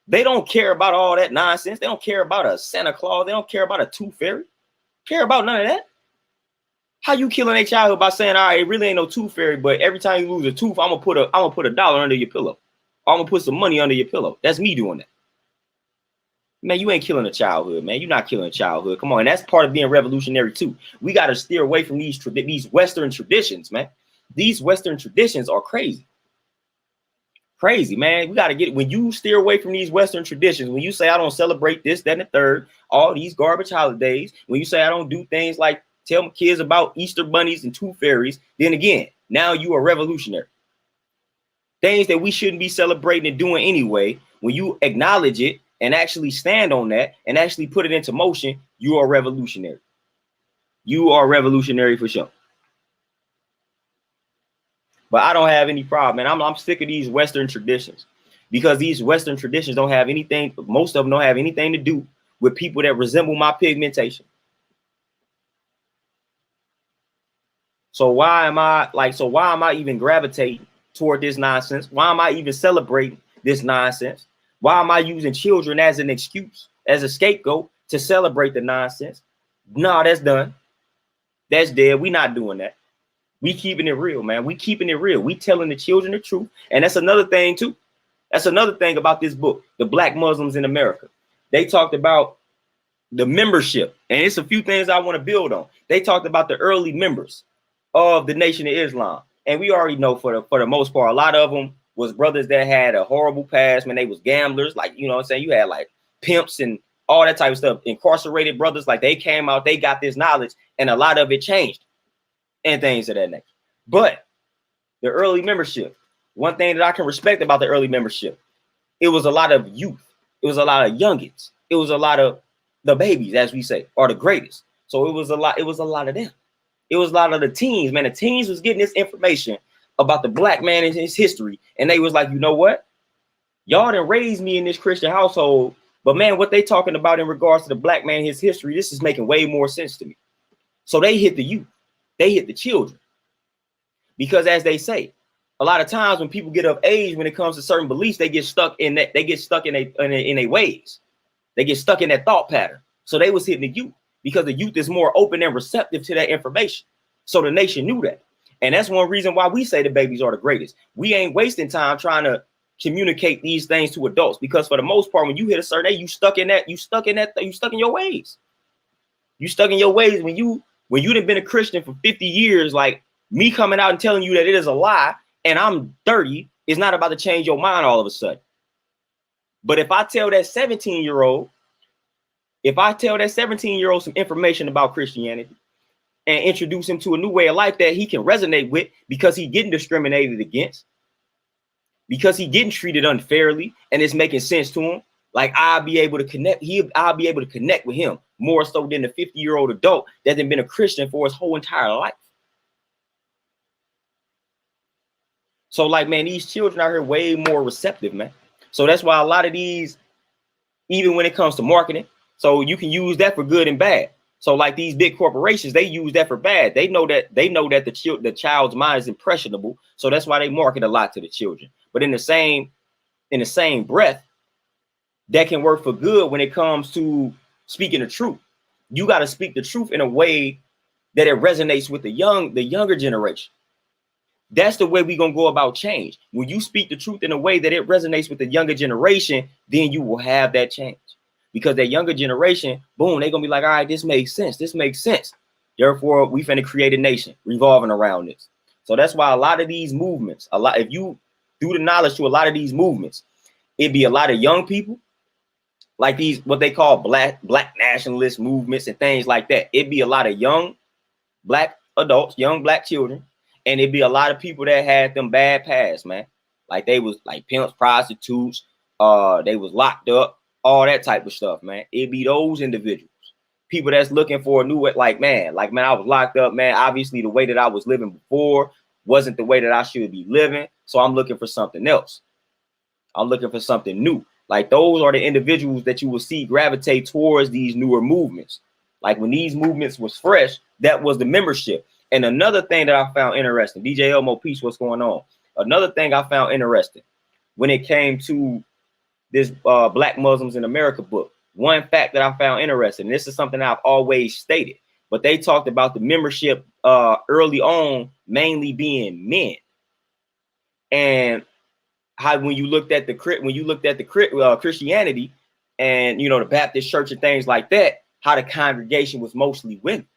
They don't care about all that nonsense. They don't care about a Santa Claus. They don't care about a tooth fairy. Care about none of that. How you killing a childhood by saying, all right, it really ain't no tooth fairy, but every time you lose a tooth, I'm gonna put $1 under your pillow. I'm gonna put some money under your pillow. That's me doing that. Man, you ain't killing a childhood, man. You're not killing a childhood. Come on, and that's part of being revolutionary too. We got to steer away from these Western traditions, man. These Western traditions are crazy. Crazy, man. We got to get, when you steer away from these Western traditions, when you say I don't celebrate this, that, and the third, all these garbage holidays, when you say I don't do things like tell my kids about Easter bunnies and tooth fairies, then again, now you are revolutionary. Things that we shouldn't be celebrating and doing anyway, when you acknowledge it and actually stand on that and actually put it into motion, you are revolutionary. You are revolutionary for sure. But I don't have any problem, man. I'm sick of these Western traditions, because these Western traditions don't have anything, most of them don't have anything to do with people that resemble my pigmentation. So why am I even gravitating toward this nonsense? Why am I even celebrating this nonsense? Why am I using children as an excuse, as a scapegoat to celebrate the nonsense? No, that's done. That's dead. We're not doing that. We keeping it real, man. We keeping it real. We telling the children the truth. And that's another thing too. That's another thing about this book, The Black Muslims in America. They talked about the membership, and it's a few things I want to build on. They talked about the early members of the Nation of Islam. And we already know for the most part, a lot of them was brothers that had a horrible past, when they was gamblers. Like, you know what I'm saying? You had like pimps and all that type of stuff, incarcerated brothers. Like, they came out, they got this knowledge, and a lot of it changed and things of that nature. But the early membership, one thing that I can respect about the early membership, it was a lot of youth. It was a lot of youngins. It was a lot of the babies, as we say, are the greatest. So it was a lot of them. It was a lot of the teens, man. The teens was getting this information about the black man and his history. And they was like, you know what? Y'all done raised me in this Christian household, but man, what they talking about in regards to the black man and his history, this is making way more sense to me. So they hit the youth. They hit the children. Because as they say, a lot of times when people get of age, when it comes to certain beliefs, they get stuck in that, they get stuck in a ways. They get stuck in that thought pattern. So they was hitting the youth, because the youth is more open and receptive to that information. So the nation knew that. And that's one reason why we say the babies are the greatest. We ain't wasting time trying to communicate these things to adults, because for the most part, when you hit a certain age, you stuck in your ways. You stuck in your ways when you'd have been a Christian for 50 years, like me coming out and telling you that it is a lie and I'm 30 is not about to change your mind all of a sudden. But if I tell that 17-year-old, some information about Christianity and introduce him to a new way of life that he can resonate with, because he's getting discriminated against, because he's getting treated unfairly, and it's making sense to him, like I'll be able to connect with him more so than the 50-year-old adult that has been a Christian for his whole entire life. So like, man, these children out here way more receptive, man. So that's why a lot of these, even when it comes to marketing, so you can use that for good and bad. So like these big corporations, they use that for bad. They know that the child's mind is impressionable. So that's why they market a lot to the children. But in the same breath, that can work for good when it comes to speaking the truth. You got to speak the truth in a way that it resonates with the younger generation. That's the way we're going to go about change. When you speak the truth in a way that it resonates with the younger generation, then you will have that change. Because that younger generation, boom, they're going to be like, all right, this makes sense. This makes sense. Therefore, we finna create a nation revolving around this. So that's why a lot of these movements, if you do the knowledge to a lot of these movements, it'd be a lot of young people, like these, what they call black nationalist movements and things like that. It'd be a lot of young black adults, young black children, and it'd be a lot of people that had them bad past, man. Like they was like pimps, prostitutes, they was locked up, all that type of stuff, man. It'd be those individuals, people that's looking for a new way. Like, man, I was locked up, man. Obviously, the way that I was living before wasn't the way that I should be living. So I'm looking for something else. I'm looking for something new. Like those are the individuals that you will see gravitate towards these newer movements. Like when these movements was fresh, that was the membership. And another thing that I found interesting, DJ Elmo, peace, what's going on? Another thing I found interesting when it came to this Black Muslims in America book, one fact that I found interesting, and this is something I've always stated, but they talked about the membership early on mainly being men. And how when you looked at the Christianity and, you know, the Baptist church and things like that, how the congregation was mostly women.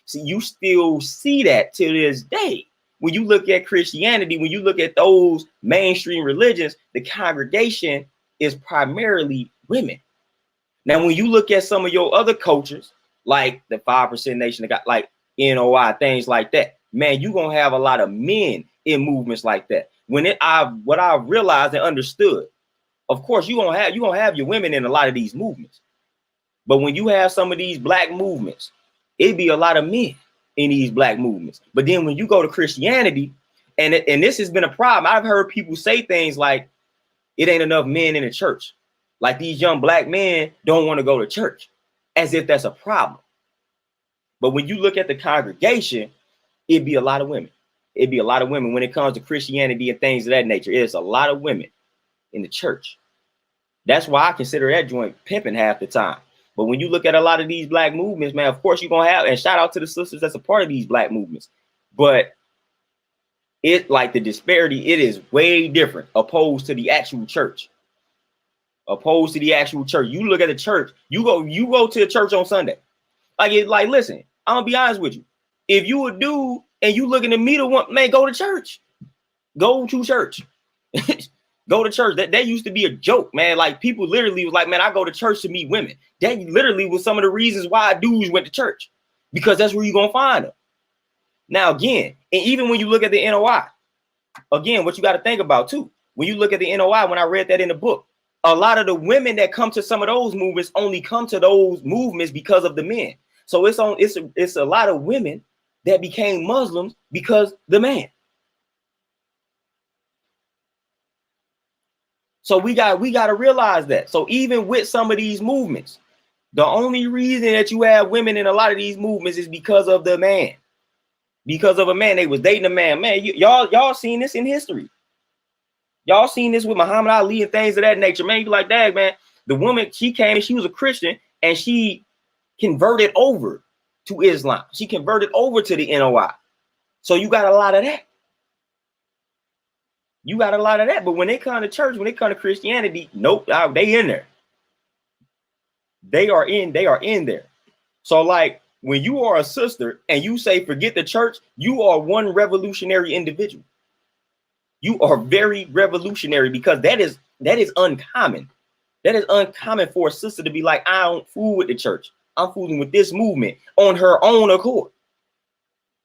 See, you still see that to this day. When you look at Christianity, when you look at those mainstream religions, the congregation is primarily women. Now, when you look at some of your other cultures, like the 5% Nation, that got like NOI, things like that, man, you're gonna have a lot of men in movements like that. What I realized and understood, of course, you're gonna have your women in a lot of these movements. But when you have some of these Black movements, it'd be a lot of men in these Black movements. But then when you go to Christianity, and this has been a problem, I've heard people say things like, it ain't enough men in the church. Like these young Black men don't want to go to church, as if that's a problem. But when you look at the congregation, it'd be a lot of women. It'd be a lot of women when it comes to Christianity and things of that nature. It's a lot of women in the church. That's why I consider that joint pimping half the time. But when you look at a lot of these Black movements, man, of course you're going to have, and shout out to the sisters that's a part of these Black movements. But it, like the disparity, it is way different opposed to the actual church. Opposed to the actual church. You look at the church, you go to the church on Sunday. Like, listen, I'm gonna be honest with you. If you a dude and you looking to meet a woman, man, go to church. Go to church. Go to church. That used to be a joke, man. Like people literally was like, man, I go to church to meet women. That literally was some of the reasons why dudes went to church, because that's where you're gonna find them. Now, again, and even when you look at the NOI, again, what you got to think about too, when you look at the NOI, when I read that in the book, a lot of the women that come to some of those movements only come to those movements because of the men. So it's a lot of women that became Muslims because the man. So we got to realize that. So even with some of these movements, the only reason that you have women in a lot of these movements is because of the man. Because of a man. They was dating a man. Man, y'all seen this in history. Y'all seen this with Muhammad Ali and things of that nature. Man, you like, dang, man, the woman, she came and she was a Christian and she converted over to Islam. She converted over to the NOI. So you got a lot of that. You got a lot of that. But when they come to church, when they come to Christianity, nope, they in there. They are in there. So like when you are a sister and you say, forget the church, you are one revolutionary individual. You are very revolutionary, because that is uncommon. That is uncommon for a sister to be like, I don't fool with the church. I'm fooling with this movement on her own accord.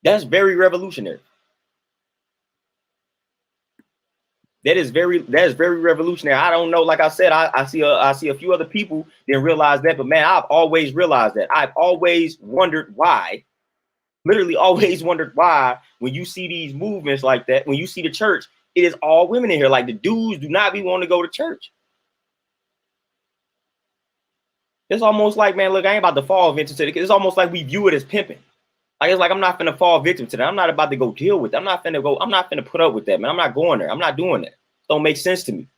That's very revolutionary. That is very revolutionary. I don't know. Like I said, I see a few other people didn't realize that, but man, I've always realized that. I've always wondered why. Literally always wondered why when you see these movements like that, when you see the church, it is all women in here. Like the dudes do not be wanting to go to church. It's almost like, man, look, I ain't about to fall victim to it. It's almost like we view it as pimping. Like it's like I'm not finna fall victim to that. I'm not about to go deal with that. I'm not finna put up with that, man. I'm not going there. I'm not doing that. It don't make sense to me.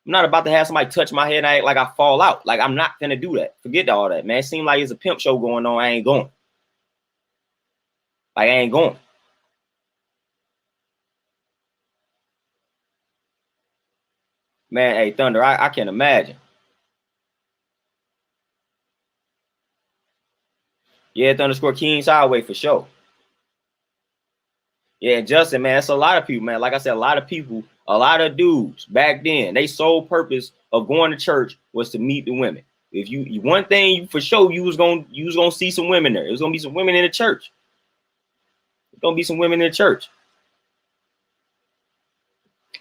I'm not about to have somebody touch my head and act like I fall out. Like I'm not finna do that. Forget all that, man. It seems like it's a pimp show going on. I ain't going. Like I ain't going. Man, hey, Thunder, I can't imagine. Yeah, _King Sideway for sure. Yeah, Justin, man, it's a lot of people, man. Like I said, a lot of people, a lot of dudes back then, they sole purpose of going to church was to meet the women. If you one thing for sure, you was gonna see some women there. It was gonna be some women in the church. There's gonna be some women in the church.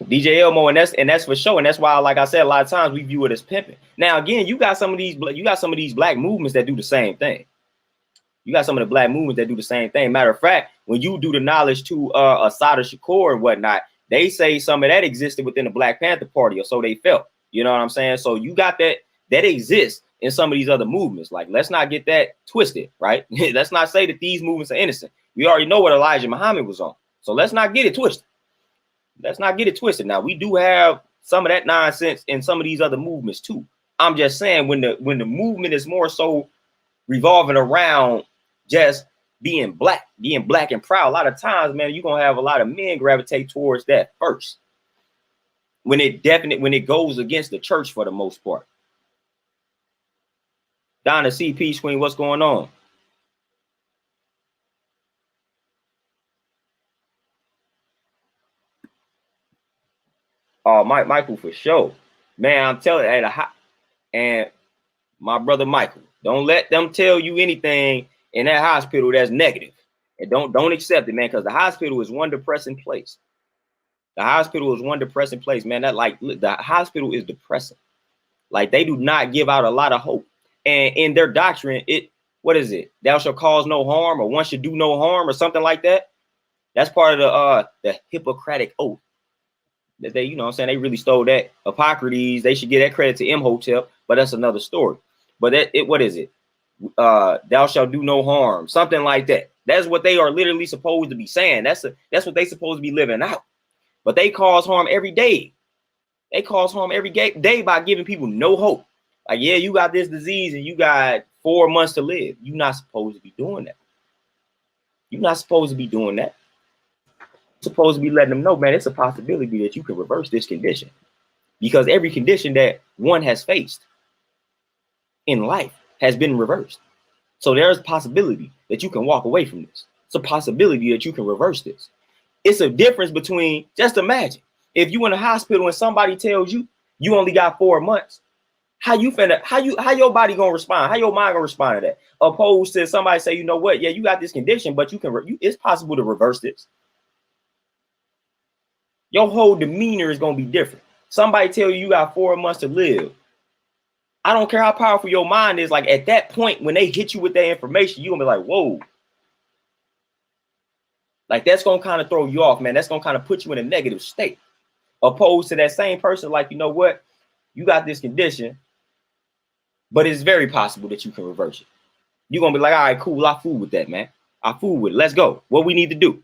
DJ Elmo, and that's for sure, and that's why, like I said, a lot of times we view it as pimping. Now, again, you got some of these Black movements that do the same thing. You got some of the Black movements that do the same thing. Matter of fact, when you do the knowledge to Assata Shakur and whatnot, they say some of that existed within the Black Panther Party, or so they felt. You know what I'm saying? So you got that exists in some of these other movements. Like, let's not get that twisted, right? Let's not say that these movements are innocent. We already know what Elijah Muhammad was on. So let's not get it twisted. Let's not get it twisted. Now, we do have some of that nonsense in some of these other movements too. I'm just saying, when the movement is more so revolving around just being black and proud, a lot of times, man, you're gonna have a lot of men gravitate towards that first. When it goes against the church for the most part. Donna CP Queen, what's going on? Oh, Michael for sure. Man, I'm telling you, and my brother Michael, don't let them tell you anything in that hospital that's negative. And don't accept it, man, because the hospital is one depressing place. The hospital is one depressing place, man. That, like, the hospital is depressing. Like, they do not give out a lot of hope. And in their doctrine, what is it? Thou shalt cause no harm, or one should do no harm, or something like that. That's part of the Hippocratic oath. That they, you know what I'm saying, they really stole that. Hippocrates, they should give that credit to Imhotep, but that's another story. But what is it? Thou shalt do no harm, something like that. That's what they are literally supposed to be saying. That's what they supposed to be living out. But they cause harm every day. They cause harm every day by giving people no hope. Like, yeah, you got this disease and you got 4 months to live. You're not supposed to be doing that. You're not supposed to be doing that. You're supposed to be letting them know, man, it's a possibility that you can reverse this condition. Because every condition that one has faced in life has been reversed. So there's a possibility that you can walk away from this. It's a possibility that you can reverse this. It's a difference between, just imagine, if you in a hospital and somebody tells you you only got 4 months, how your body gonna respond? How your mind gonna respond to that? Opposed to somebody say, you know what, yeah, you got this condition, but it's possible to reverse this. Your whole demeanor is gonna be different. Somebody tell you got 4 months to live. I don't care how powerful your mind is. Like, at that point, when they hit you with that information, you're gonna be like, whoa. Like, that's gonna kind of throw you off, man. That's gonna kind of put you in a negative state. Opposed to that same person, like, you know what, you got this condition, but it's very possible that you can reverse it. You're gonna be like, all right, cool, I fool with that, man. I fool with it. Let's go. What we need to do.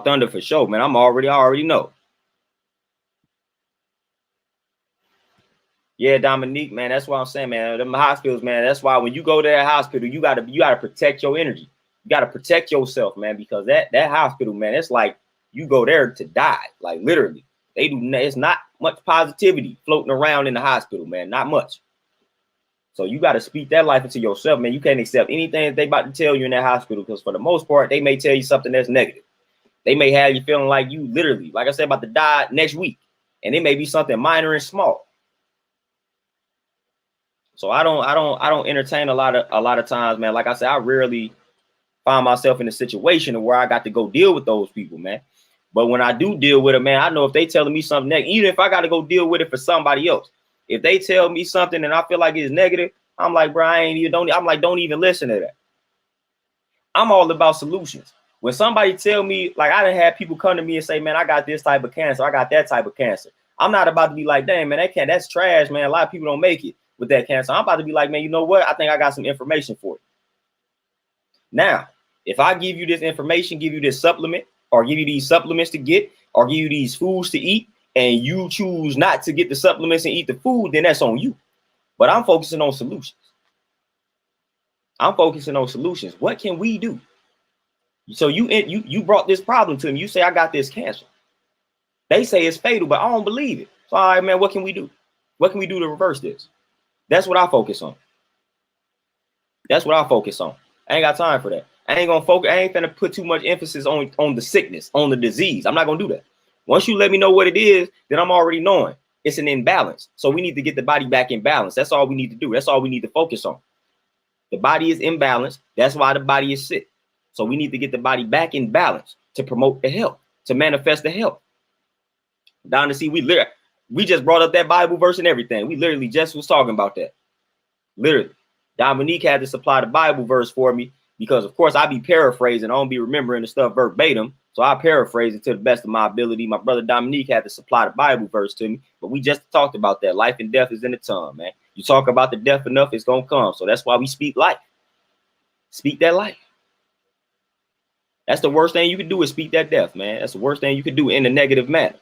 Thunder for sure, man. I already know. Yeah, Dominique, man. That's what I'm saying, man. Them hospitals, man. That's why when you go to that hospital, you gotta protect your energy. You gotta protect yourself, man, because that hospital, man, it's like you go there to die. Like, literally, it's not much positivity floating around in the hospital, man. Not much. So you got to speak that life into yourself, man. You can't accept anything that they about to tell you in that hospital, because for the most part, they may tell you something that's negative. They may have you feeling like you literally, like I said, about to die next week, and it may be something minor and small. So I don't entertain a lot of times, man. Like I said, I rarely find myself in a situation where I got to go deal with those people, man. But when I do deal with it, man, I know if they telling me something negative, even if I got to go deal with it for somebody else, if they tell me something and I feel like it's negative, I'm like, bro, don't even listen to that. I'm all about solutions. When somebody tell me, like, I done had people come to me and say, man, I got this type of cancer, I got that type of cancer. I'm not about to be like, dang, man, that's trash, man. A lot of people don't make it with that cancer. I'm about to be like, man, you know what? I think I got some information for you. Now, if I give you this information, give you this supplement, or give you these supplements to get, or give you these foods to eat, and you choose not to get the supplements and eat the food, then that's on you. But I'm focusing on solutions. I'm focusing on solutions. What can we do? So you brought this problem to me. You say, I got this cancer. They say it's fatal, but I don't believe it. So, all right, man, what can we do? What can we do to reverse this? That's what I focus on. That's what I focus on. I ain't got time for that. I ain't gonna focus. I ain't gonna put too much emphasis on the sickness, on the disease. I'm not gonna do that. Once you let me know what it is, then I'm already knowing it's an imbalance. So we need to get the body back in balance. That's all we need to do. That's all we need to focus on. The body is imbalanced. That's why the body is sick. So we need to get the body back in balance to promote the health, to manifest the health. Down to see, we just brought up that Bible verse and everything. We literally just was talking about that. Literally. Dominique had to supply the Bible verse for me because of course I be paraphrasing. I don't be remembering the stuff verbatim. So I paraphrase it to the best of my ability. My brother Dominique had to supply the Bible verse to me, but we just talked about that. Life and death is in the tongue, man. You talk about the death enough, it's gonna come. So that's why we speak life. Speak that life. That's the worst thing you can do is speak that death, man. That's the worst thing you can do in a negative manner.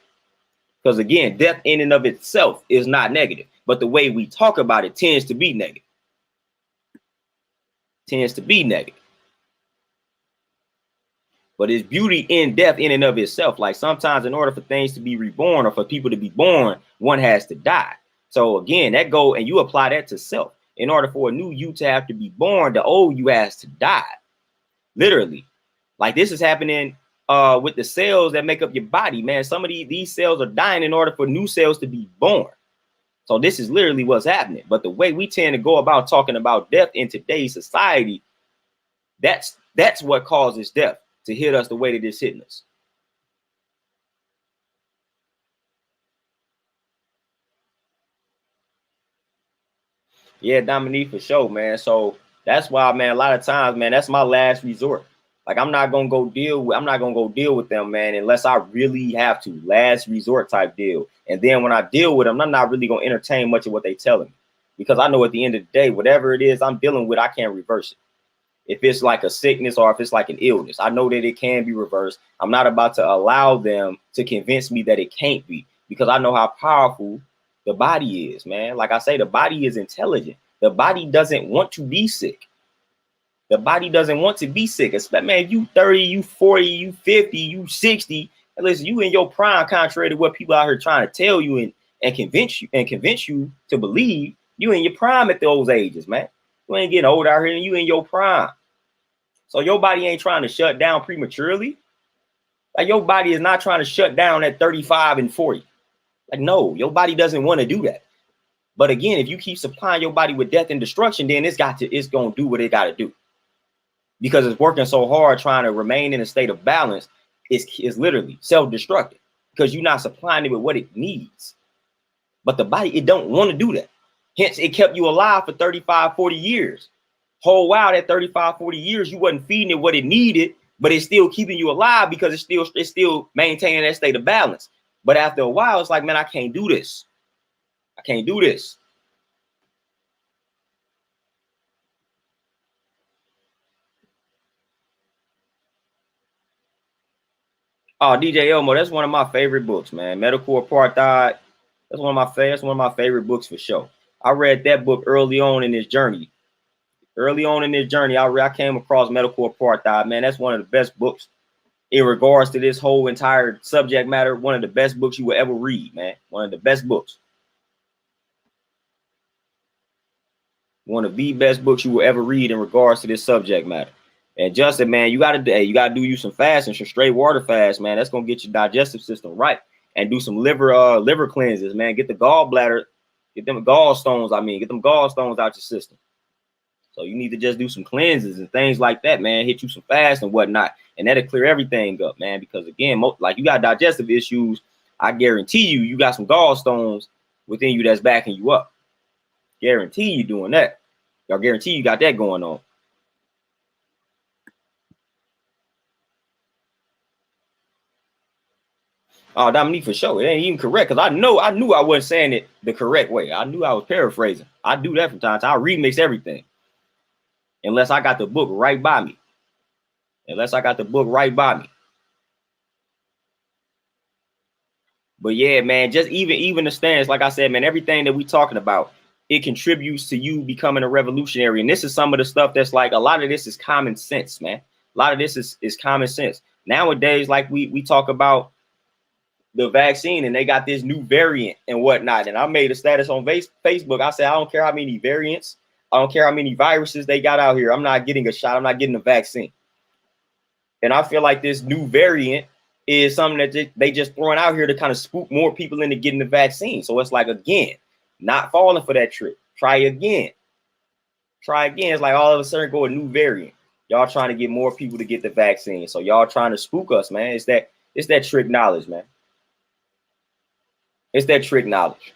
Because again, death in and of itself is not negative, but the way we talk about it tends to be negative. Tends to be negative. But it's beauty in death in and of itself. Like sometimes in order for things to be reborn or for people to be born, one has to die. So again, that go and you apply that to self. In order for a new you to have to be born, the old you has to die. Literally. Like this is happening with the cells that make up your body, man. Some of these cells are dying in order for new cells to be born. So this is literally what's happening. But the way we tend to go about talking about death in today's society, that's what causes death to hit us the way that it's hitting us. Yeah, Dominique, for sure, man. So that's why, man, a lot of times, man, that's my last resort. Like I'm not gonna go deal with them, man, unless I really have to. Last resort type deal. And then when I deal with them, I'm not really gonna entertain much of what they telling me. Because I know at the end of the day, whatever it is I'm dealing with, I can't reverse it. If it's like a sickness or if it's like an illness, I know that it can be reversed. I'm not about to allow them to convince me that it can't be, because I know how powerful the body is, man. Like I say, the body is intelligent. The body doesn't want to be sick. The body doesn't want to be sick. It's like, man, you 30, you 40, you 50, you 60. And listen, you in your prime, contrary to what people out here trying to tell you and convince you to believe. You in your prime at those ages, man. You ain't getting old out here, and you in your prime. So your body ain't trying to shut down prematurely. Like your body is not trying to shut down at 35 and 40. Like, no, your body doesn't want to do that. But again, if you keep supplying your body with death and destruction, then it's gonna do what it got to do. Because it's working so hard trying to remain in a state of balance, it's literally self-destructive because you're not supplying it with what it needs. But the body, it don't want to do that. Hence, it kept you alive for 35, 40 years. Whole while that 35, 40 years, you wasn't feeding it what it needed, but it's still keeping you alive because it's still maintaining that state of balance. But after a while, it's like, man, I can't do this. I can't do this. Oh, DJ Elmo, that's one of my favorite books, man. Medical Apartheid. That's one of my favorite books for sure. I read that book early on in this journey. I came across Medical Apartheid, man. That's one of the best books in regards to this whole entire subject matter. One of the best books you will ever read, man. One of the best books. One of the best books you will ever read in regards to this subject matter. And Justin, man, you gotta do you some fasting, some straight water fast, man. That's gonna get your digestive system right. And do some liver cleanses, man. Get the gallbladder, get them gallstones out your system. So you need to just do some cleanses and things like that, man. Hit you some fast and whatnot, and that'll clear everything up, man. Because again, like you got digestive issues, I guarantee you got some gallstones within you that's backing you up. Guarantee you doing that. Y'all guarantee you got that going on. Oh, Dominique, for sure. It ain't even correct because I knew I wasn't saying it the correct way. I knew I was paraphrasing. I do that from time to time. I remix everything. Unless I got the book right by me. But yeah, man, just even the stance, like I said, man, everything that we talking about, it contributes to you becoming a revolutionary. And this is some of the stuff that's like, a lot of this is common sense, man. A lot of this is common sense. Nowadays, like we talk about the vaccine and they got this new variant and whatnot. And I made a status on Facebook. I said, I don't care how many variants, I don't care how many viruses they got out here. I'm not getting a shot. I'm not getting a vaccine. And I feel like this new variant is something that they just throwing out here to kind of spook more people into getting the vaccine. So it's like, again, not falling for that trick. Try again. It's like all of a sudden go a new variant. Y'all trying to get more people to get the vaccine. So y'all trying to spook us, man. It's that trick knowledge, man. It's that trick knowledge.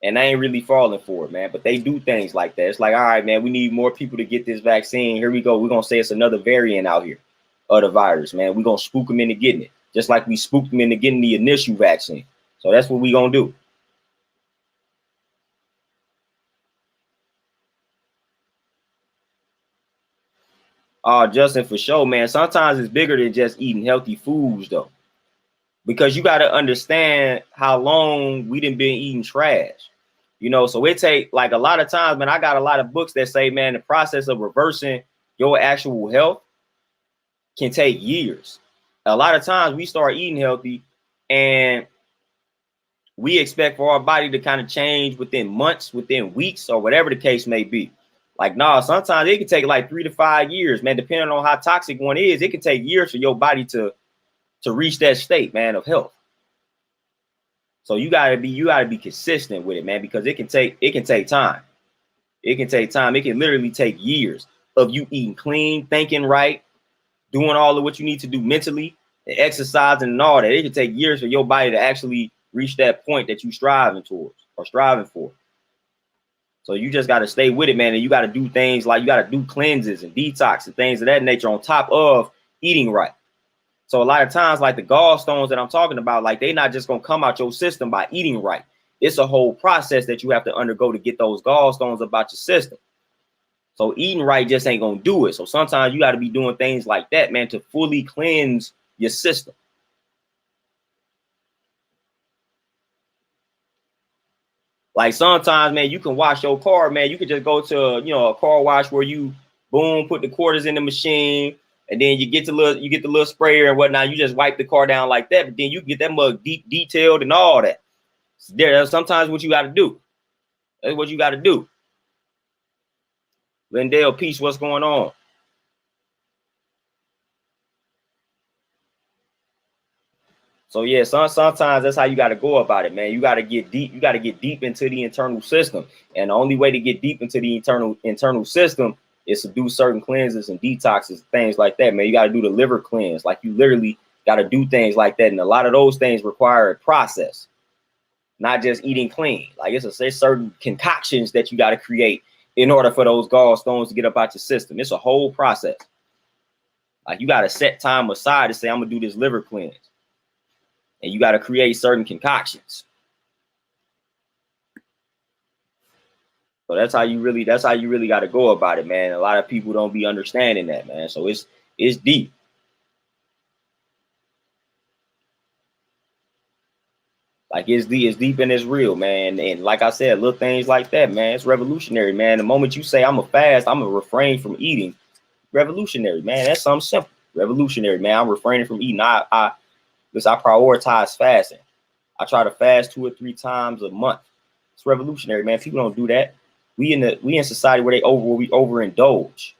And they ain't really falling for it, man. But they do things like that. It's like, all right, man, we need more people to get this vaccine. Here we go. We're going to say it's another variant out here of the virus, man. We're going to spook them into getting it, just like we spooked them into getting the initial vaccine. So that's what we're going to do. Justin, for sure, man. Sometimes it's bigger than just eating healthy foods, though, because you got to understand how long we done been eating trash. You know, so it take like a lot of times, man. I got a lot of books that say, man, the process of reversing your actual health can take years. A lot of times we start eating healthy and we expect for our body to kind of change within months, within weeks, or whatever the case may be. Like, nah, sometimes it can take like 3 to 5 years, man, depending on how toxic one is. It can take years for your body to reach that state, man, of health. So you gotta be consistent with it, man, because it can take time. It can take time. It can literally take years of you eating clean, thinking right, doing all of what you need to do mentally, and exercising and all that. It can take years for your body to actually reach that point that you're striving towards or striving for. So you just got to stay with it, man. And you got to do things like you got to do cleanses and detox and things of that nature on top of eating right. So a lot of times, like the gallstones that I'm talking about, like they're not just going to come out your system by eating right. It's a whole process that you have to undergo to get those gallstones about your system. So eating right just ain't going to do it. So sometimes you got to be doing things like that, man, to fully cleanse your system. Like sometimes, man, you can wash your car, man. You could just go to, a car wash where you boom, put the quarters in the machine, and then you get the little sprayer and whatnot. You just wipe the car down like that, but then you get that mug deep detailed and all that. There's sometimes what you got to do. That's what you got to do. Lindell, peace. What's going on? So yeah, sometimes that's how you got to go about it, man. You got to get deep. You got to get deep into the internal system, and the only way to get deep into the internal system is to do certain cleanses and detoxes, things like that, man. You got to do the liver cleanse, like you literally got to do things like that, and a lot of those things require a process, not just eating clean. Like it's certain concoctions that you got to create in order for those gallstones to get up out your system. It's a whole process. Like you got to set time aside to say, I'm gonna do this liver cleanse. And you got to create certain concoctions. So that's how you really got to go about it, man. A lot of people don't be understanding that, man. So it's deep. Like it's deep and it's real, man. And like I said, little things like that, man, it's revolutionary, man. The moment you say I'm a fast, I'm a refrain from eating, revolutionary, man. That's something simple. Revolutionary, man. I'm refraining from eating. I prioritize fasting. I try to fast 2 or 3 times a month. It's revolutionary, man. People don't do that. We in society where we overindulge.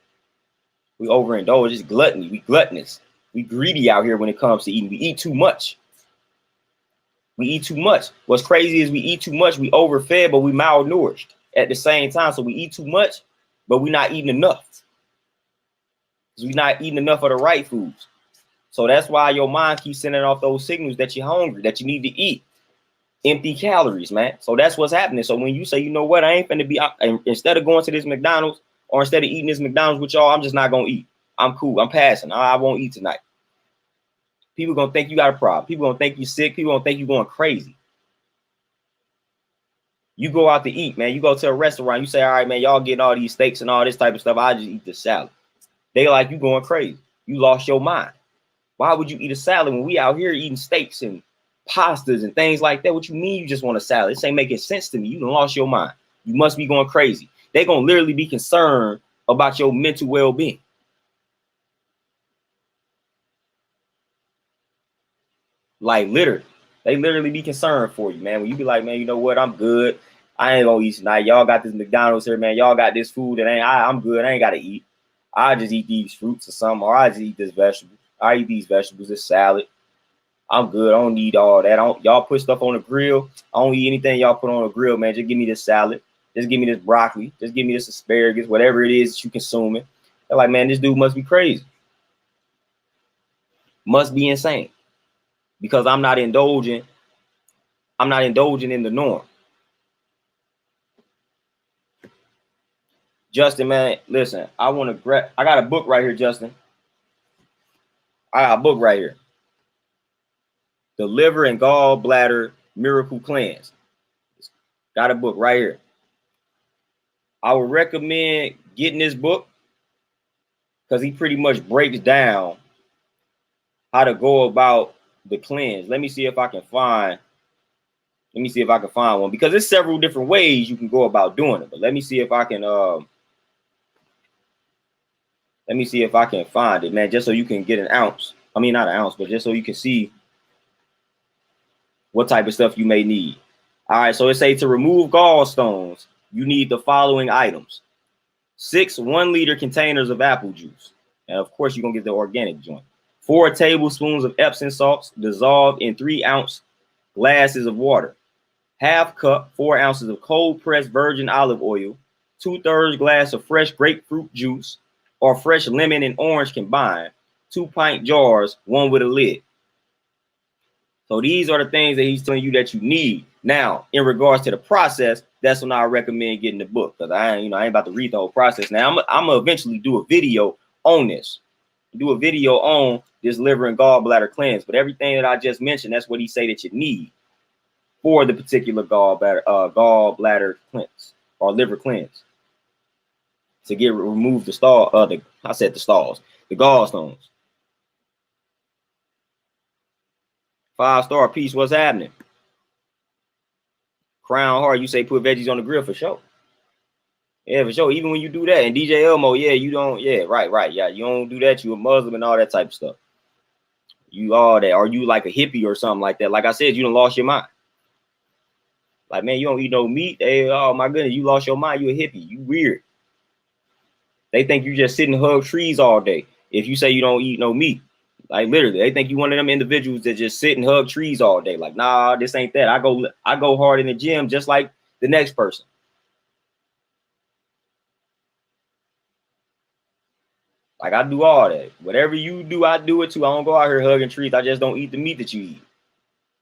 We overindulge. It's gluttony. We gluttonous. We greedy out here when it comes to eating. We eat too much. We eat too much. What's crazy is we eat too much. We overfed, but we malnourished at the same time. So we eat too much, but we're not eating enough. We're not eating enough of the right foods. So that's why your mind keeps sending off those signals that you're hungry, that you need to eat. Empty calories, man. So that's what's happening. So when you say, you know what, I ain't finna be, instead of going to this McDonald's or instead of eating this McDonald's with y'all, I'm just not gonna eat. I'm cool. I'm passing. I won't eat tonight. People gonna think you got a problem. People gonna think you sick. People gonna think you going crazy. You go out to eat, man. You go to a restaurant. You say, all right, man, y'all getting all these steaks and all this type of stuff. I just eat the salad. They like you going crazy. You lost your mind. Why would you eat a salad when we out here eating steaks and pastas and things like that? What you mean you just want a salad? This ain't making sense to me. You done lost your mind. You must be going crazy. They're going to literally be concerned about your mental well-being. Like literally. They literally be concerned for you, man. When you be like, man, you know what? I'm good. I ain't gonna eat tonight. Y'all got this McDonald's here, man. Y'all got this food that I'm good. I ain't gotta eat. I just eat these fruits or something, or I just eat this vegetable. I eat these vegetables, this salad. I'm good. I don't need all that. Y'all put stuff on the grill. I don't eat anything y'all put on the grill, man. Just give me this salad. Just give me this broccoli. Just give me this asparagus, whatever it is that you consuming. They're like, man, this dude must be crazy. Must be insane. Because I'm not indulging in the norm. Justin, man, listen, I want to grab. I got a book right here, Justin. I got a book right here. The Liver and Gallbladder Miracle Cleanse. Got a book right here. I would recommend getting this book because he pretty much breaks down how to go about the cleanse. Let me see if I can find. Let me see if I can find one because there's several different ways you can go about doing it. But let me see if I can. Let me see if I can find it, man. Just so you can get an ounce. I mean, not an ounce, but just so you can see what type of stuff you may need. All right. So it say to remove gallstones, you need the following items: 6 1-liter containers of apple juice, and of course you're gonna get the organic joint. 4 tablespoons of Epsom salts dissolved in 3-ounce glasses of water. Half cup, 4 ounces of cold pressed virgin olive oil. 2/3 glass of fresh grapefruit juice or fresh lemon and orange combined. 2-pint jars, one with a lid. So these are the things that he's telling you that you need. Now, in regards to the process, that's when I recommend getting the book because I ain't about to read the whole process. Now, I'm gonna eventually do a video on this, do a video on this liver and gallbladder cleanse. But everything that I just mentioned, that's what he say that you need for the particular gallbladder cleanse or liver cleanse to get remove the the gallstones. 5-star piece. What's happening? Crown Heart, you say put veggies on the grill for sure. Yeah, for sure. Even when you do that, and DJ Elmo, yeah, you don't, yeah, right, yeah, you don't do that. You a Muslim and all that type of stuff. You all that, are you like a hippie or something like that? Like I said, you done lost your mind. Like, man, you don't eat no meat. Hey, oh my goodness, you lost your mind. You a hippie. You weird. They think you just sit and hug trees all day. If you say you don't eat no meat, like literally, they think you one of them individuals that just sit and hug trees all day. Like, nah, this ain't that. I go hard in the gym just like the next person. Like I do all that. Whatever you do, I do it too. I don't go out here hugging trees. I just don't eat the meat that you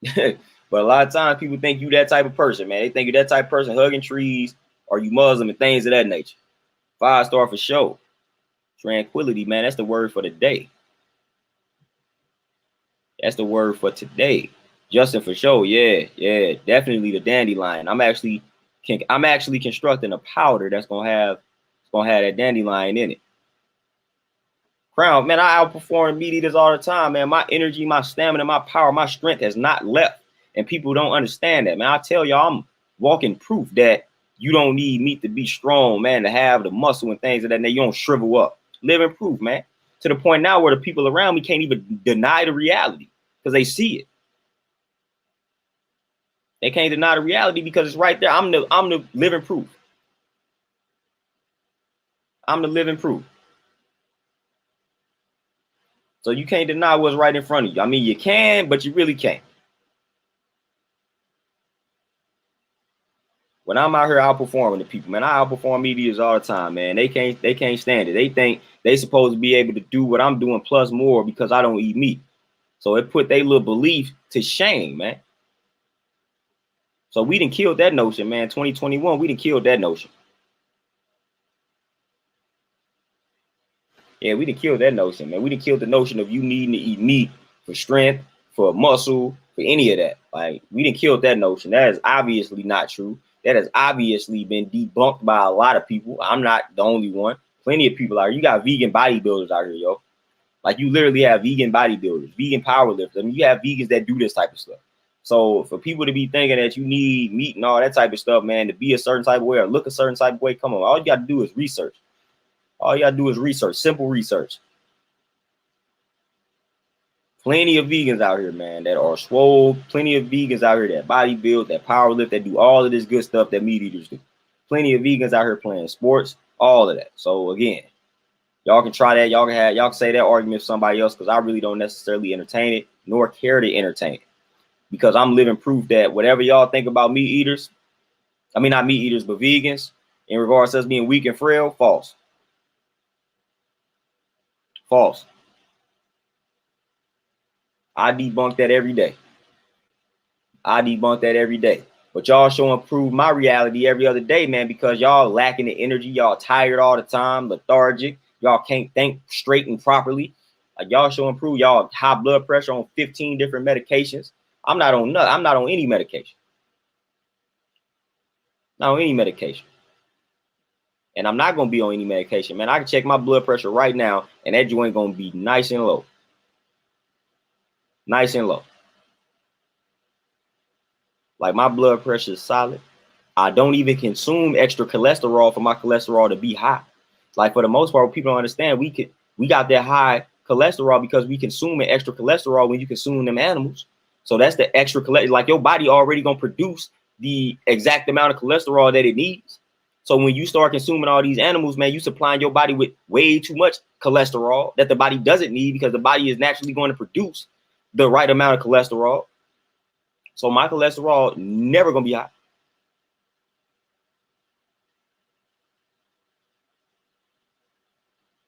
eat. But a lot of times people think you that type of person, man. They think you that type of person hugging trees or you Muslim and things of that nature. 5-star for sure. Tranquility, man. That's the word for the day. That's the word for today. Justin for sure. Yeah, definitely the dandelion. I'm actually constructing a powder that's gonna have that dandelion in it. Crown, man, I outperform meat eaters all the time, man. My energy, my stamina, my power, my strength has not left. And people don't understand that, man. I tell y'all, I'm walking proof that you don't need meat to be strong, man, to have the muscle and things of that. You don't shrivel up. Living proof, man. To the point now where the people around me can't even deny the reality because they see it. They can't deny the reality because it's right there. I'm the living proof. I'm the living proof. So you can't deny what's right in front of you. I mean, you can, but you really can't. When I'm out here outperforming the people, man, I outperform medias all the time, man. They can't stand it. They think they supposed to be able to do what I'm doing plus more because I don't eat meat. So it put their little belief to shame, man. So we done killed that notion, man. 2021, we done killed that notion. Yeah, we done killed that notion, man. We done killed the notion of you needing to eat meat for strength, for muscle, for any of that. Like, we done killed that notion. That is obviously not true. That has obviously been debunked by a lot of people. I'm not the only one. Plenty of people are. You got vegan bodybuilders out here, yo. Like, you literally have vegan bodybuilders, vegan powerlifters. I mean, you have vegans that do this type of stuff. So for people to be thinking that you need meat and all that type of stuff, man, to be a certain type of way or look a certain type of way, come on. All you got to do is research. All you got to do is research, simple research. Plenty of vegans out here, man, that are swole. Plenty of vegans out here that bodybuild, that powerlift, that do all of this good stuff that meat eaters do. Plenty of vegans out here playing sports, all of that. So again, y'all can try that. Y'all can say that argument with somebody else because I really don't necessarily entertain it, nor care to entertain it. Because I'm living proof that whatever y'all think about meat eaters, I mean not meat eaters, but vegans, in regards to us being weak and frail, false. False. I debunk that every day. I debunk that every day. But y'all show improve my reality every other day, man, because y'all lacking the energy. Y'all tired all the time, lethargic. Y'all can't think straight and properly. Like y'all show improve. Y'all high blood pressure on 15 different medications. I'm not on any medication. Not on any medication. And I'm not gonna be on any medication, man. I can check my blood pressure right now, and that joint gonna be nice and low. Nice and low. Like my blood pressure is solid. I don't even consume extra cholesterol for my cholesterol to be high. Like for the most part, people don't understand we got that high cholesterol because we consume an extra cholesterol when you consume them animals. So that's the extra cholesterol. Like your body already gonna produce the exact amount of cholesterol that it needs. So when you start consuming all these animals, man, you supplying your body with way too much cholesterol that the body doesn't need because the body is naturally going to produce the right amount of cholesterol. So my cholesterol never gonna be high.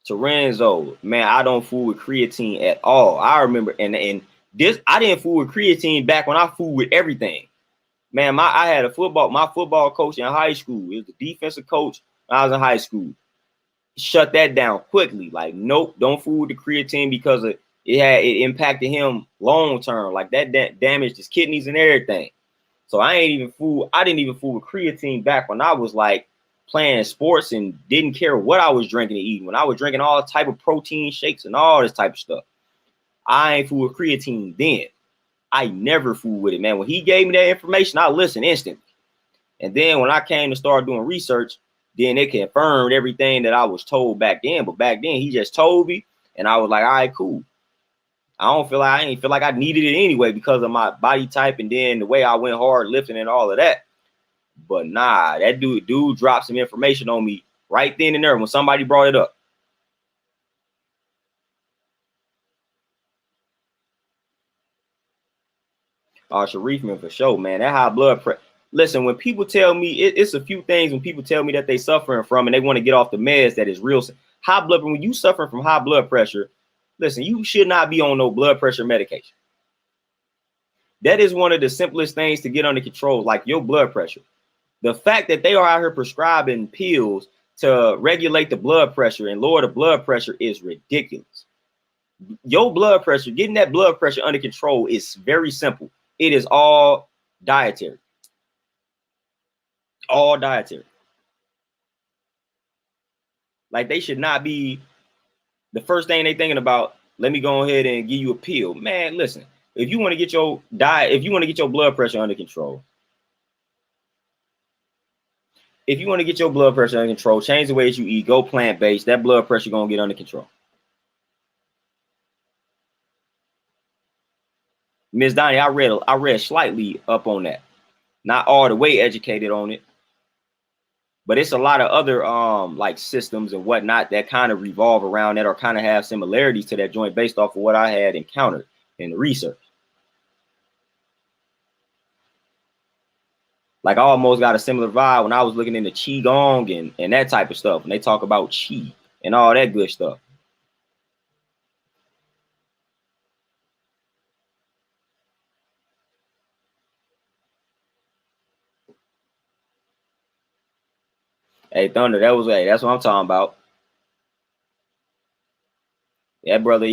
Lorenzo, man, I don't fool with creatine at all. I remember, and this I didn't fool with creatine back when I fooled with everything. Man, I had my football coach in high school. He was the defensive coach when I was in high school. Shut that down quickly. Like, nope, don't fool with the creatine because it impacted him long term. Like that damaged his kidneys and everything. So I didn't even fool with creatine back when I was like playing sports and didn't care what I was drinking and eating. When I was drinking all type of protein shakes and all this type of stuff, I ain't fool with creatine then. I never fool with it, man. When he gave me that information, I listened instantly. And then when I came to start doing research, then it confirmed everything that I was told back then. But back then, he just told me, and I was like, all right, cool. I ain't feel like I needed it anyway because of my body type and then the way I went hard lifting and all of that. But nah, that dude dropped some information on me right then and there when somebody brought it up. Sharif, man, for sure, man. That high blood pressure. Listen, when people tell me it's a few things when people tell me that they suffering from and they want to get off the meds, that is real. High blood, when you suffering from high blood pressure, listen, you should not be on no blood pressure medication. That is one of the simplest things to get under control, like your blood pressure. The fact that they are out here prescribing pills to regulate the blood pressure and lower the blood pressure is ridiculous. Your blood pressure, getting that blood pressure under control is very simple. It is all dietary. All dietary. Like they should not be the first thing they thinking about. Let me go ahead and give you a pill. Man, listen, if you want to get your diet, if you want to get your blood pressure under control, change the ways you eat, go plant-based, that blood pressure gonna get under control. Miss Donnie, I read slightly up on that. Not all the way educated on it, but it's a lot of other like systems and whatnot that kind of revolve around that or kind of have similarities to that joint based off of what I had encountered in the research. Like I almost got a similar vibe when I was looking into Qigong and that type of stuff. And they talk about Qi and all that good stuff. Hey, Thunder, that's what I'm talking about. That brother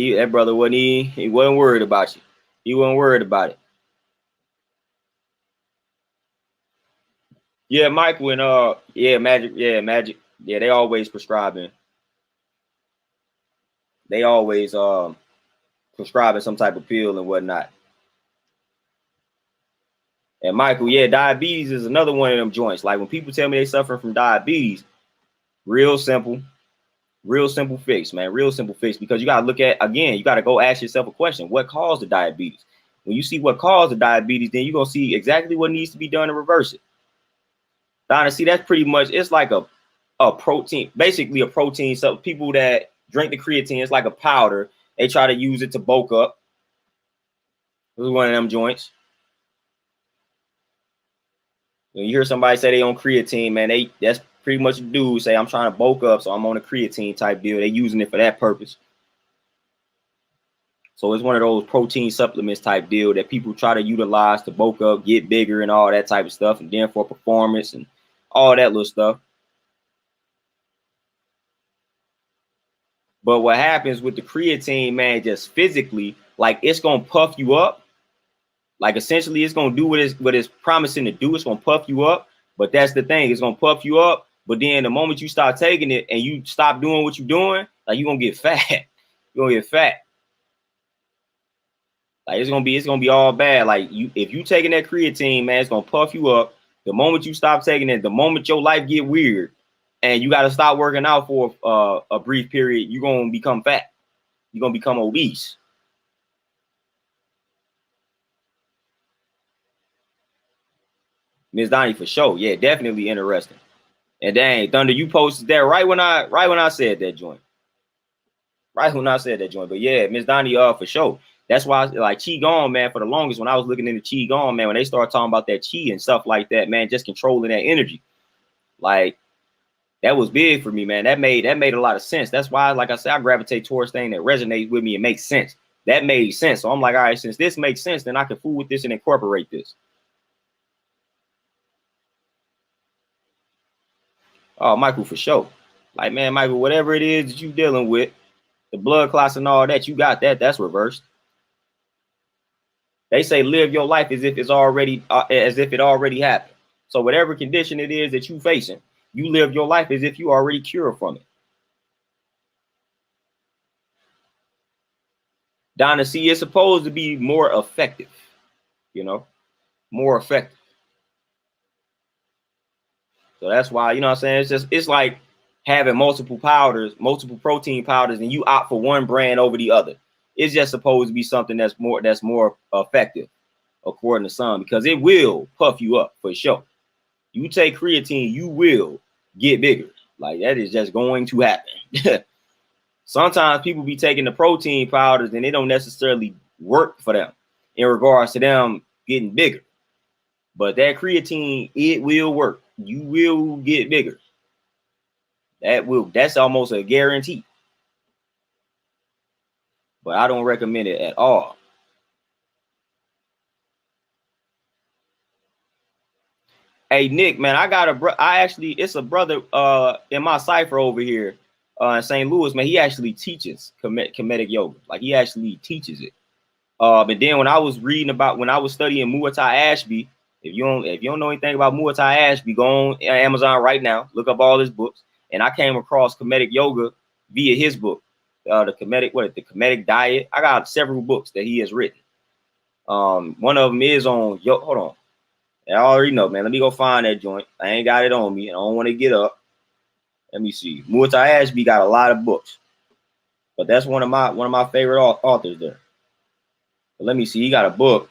wasn't he wasn't worried about you. He wasn't worried about it. Yeah, Michael and Magic, Magic. Yeah, they always prescribing. They always prescribing some type of pill and whatnot. And Michael, yeah, diabetes is another one of them joints. Like when people tell me they suffer from diabetes, real simple fix, man. Real simple fix because you gotta look at again, you gotta go ask yourself a question: what caused the diabetes? When you see what caused the diabetes, then you're gonna see exactly what needs to be done to reverse it. Honestly, that's pretty much it's like a protein, basically a protein. So people that drink the creatine, it's like a powder. They try to use it to bulk up. This is one of them joints. When you hear somebody say they on creatine, man, that's pretty much a dude say I'm trying to bulk up, so I'm on a creatine type deal. They using it for that purpose. So it's one of those protein supplements type deal that people try to utilize to bulk up, get bigger, and all that type of stuff, and then for performance and all that little stuff. But what happens with the creatine, man, just physically, like it's gonna puff you up. Like essentially, it's gonna do what it's promising to do. It's gonna puff you up. But that's the thing, it's gonna puff you up. But then the moment you start taking it and you stop doing what you're doing, like you're gonna get fat. You're gonna get fat. Like it's gonna be all bad. Like if you taking that creatine, man, it's gonna puff you up. The moment you stop taking it, the moment your life get weird, and you got to stop working out for a brief period, you're gonna become fat. You're gonna become obese. Miss Donnie for sure. Yeah, definitely interesting. And dang, Thunder, you posted that right when I said that joint. Right when I said that joint. But yeah, Miss Donnie, for sure. That's why, like Qigong, man, for the longest when I was looking into Qigong, man, when they started talking about that Qi and stuff like that, man, just controlling that energy, like that was big for me, man. That made a lot of sense. That's why, like I said, I gravitate towards things that resonate with me and make sense. That made sense. So I'm like, all right, since this makes sense, then I can fool with this and incorporate this. Oh, Michael, for sure. Like, man, Michael, whatever it is that you dealing with, the blood clots and all that, you got that. That's reversed. They say live your life as if it already happened. So whatever condition it is that you facing, you live your life as if you already cured from it. Donna, see, it's supposed to be more effective, you know, more effective. So that's why, you know what I'm saying? It's like having multiple powders, multiple protein powders, and you opt for one brand over the other. It's just supposed to be something that's more effective, according to some, because it will puff you up for sure. You take creatine, you will get bigger. Like that is just going to happen. Sometimes people be taking the protein powders and they don't necessarily work for them in regards to them getting bigger. But that creatine, it will work. You will get bigger. That's almost a guarantee. But I don't recommend it at all. Hey Nick, man, it's a brother in my cipher over here in St. Louis, man. He actually teaches comedic yoga. Like he actually teaches it. And then when I was studying Muay Thai Ashby, if you don't know anything about Muay Thai Ashby, go on Amazon right now, look up all his books. And I came across comedic yoga via his book, the comedic diet. I got several books that he has written. One of them is on hold on. I already know, man. Let me go find that joint. I ain't got it on me. I don't want to get up. Let me see. Muay Thai Ashby got a lot of books, but that's one of my favorite authors there. But let me see. He got a book.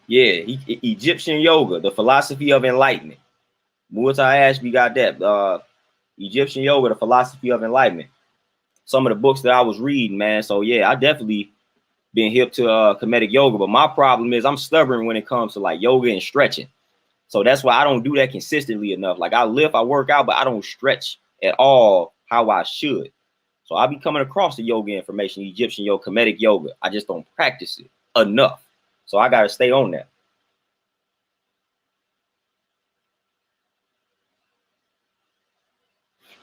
Yeah, Egyptian yoga, the philosophy of enlightenment. Muay Thai Ashby got that. Egyptian yoga, the philosophy of enlightenment. Some of the books that I was reading, man. So yeah, I definitely been hip to comedic yoga. But my problem is I'm stubborn when it comes to like yoga and stretching. So that's why I don't do that consistently enough. Like I lift, I work out, but I don't stretch at all how I should. So I'll be coming across the yoga information, Egyptian yoga, comedic yoga. I just don't practice it enough. So I got to stay on that.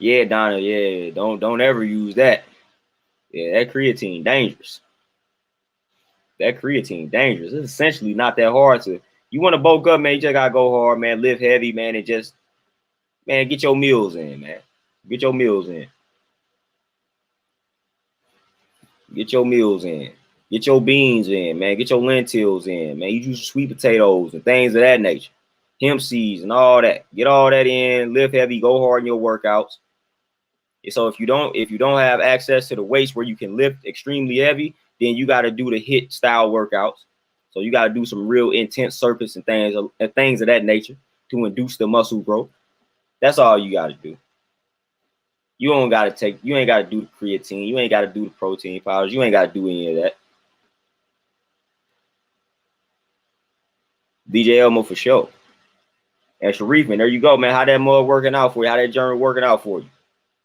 Yeah, Donna. Yeah, don't ever use that. Yeah, that creatine dangerous. That creatine dangerous. It's essentially not that hard to. You want to bulk up, man. You just gotta go hard, man. Lift heavy, man, and just man get your meals in, man. Get your meals in. Get your meals in. Get your beans in, man. Get your lentils in, man. You use sweet potatoes and things of that nature. Hemp seeds and all that. Get all that in. Lift heavy. Go hard in your workouts. So if you don't have access to the weights where you can lift extremely heavy, then you got to do the hit style workouts. So you got to do some real intense circuits and things of that nature to induce the muscle growth. That's all you got to do. You ain't got to do the creatine. You ain't got to do the protein powders. You ain't got to do any of that. DJ Elmo for sure. And Sharif, man, there you go, man. How that mug working out for you? How that journey working out for you?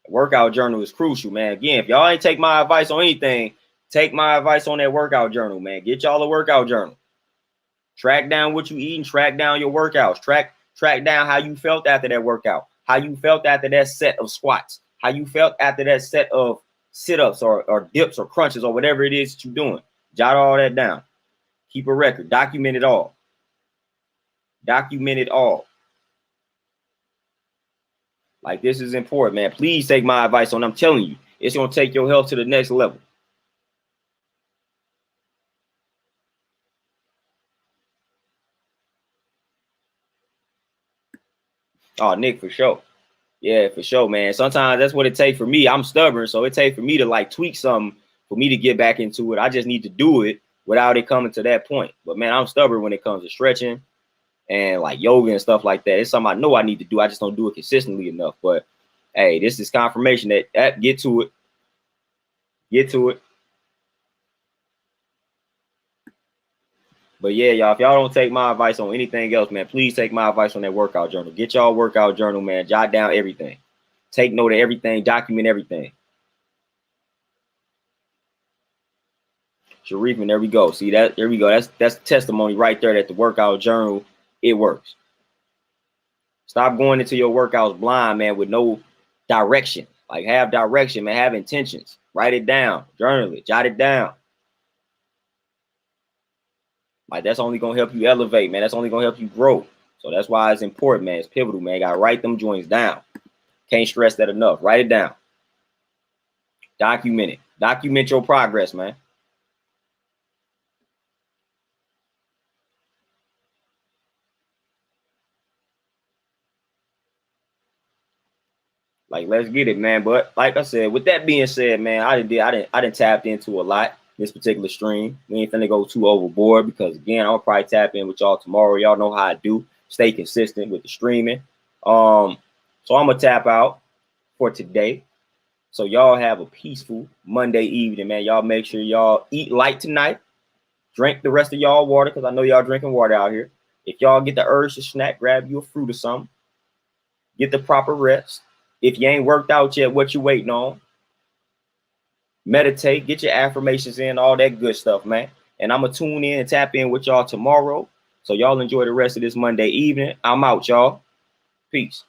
Workout journal is crucial, man. Again, if y'all ain't take my advice on anything, take my advice on that workout journal, man. Get y'all a workout journal. Track down what you eating, track down your workouts, track down how you felt after that workout, how you felt after that set of squats, how you felt after that set of sit-ups or dips or crunches or whatever it is that you're doing. Jot all that down. Keep a record. Document it all. Document it all. Like, this is important, man. Please take my advice on. I'm telling you, it's going to take your health to the next level. Oh, Nick, for sure. Yeah, for sure, man. Sometimes that's what it takes for me. I'm stubborn, so it takes for me to like tweak something for me to get back into it. I just need to do it without it coming to that point. But man, I'm stubborn when it comes to stretching and like yoga and stuff like that. It's something I know I need to do. I just don't do it consistently enough. But hey, this is confirmation that get to it. Get to it. But yeah, y'all, if y'all don't take my advice on anything else, man, please take my advice on that workout journal. Get y'all workout journal, man. Jot down everything. Take note of everything. Document everything. Sharif, there we go. See that? There we go. That's testimony right there that the workout journal, it works. Stop going into your workouts blind, man, with no direction. Like, have direction, man. Have intentions. Write it down. Journal it. Jot it down. Like, that's only gonna help you elevate, man. That's only gonna help you grow. So that's why it's important, man. It's pivotal, man. You gotta write them joints down. Can't stress that enough. Write it down. Document it. Document your progress, man. Like, let's get it, man. But like I said, with that being said, man, I didn't tap into a lot this particular stream. We ain't finna go too overboard because again, I'll probably tap in with y'all tomorrow. Y'all know how I do. Stay consistent with the streaming. So I'm gonna tap out for today. So y'all have a peaceful Monday evening, man. Y'all make sure y'all eat light tonight. Drink the rest of y'all water because I know y'all drinking water out here. If y'all get the urge to snack, grab you a fruit or something. Get the proper rest. If you ain't worked out yet, what you waiting on? Meditate, get your affirmations in, all that good stuff, man. And I'm going to tune in and tap in with y'all tomorrow. So y'all enjoy the rest of this Monday evening. I'm out, y'all. Peace.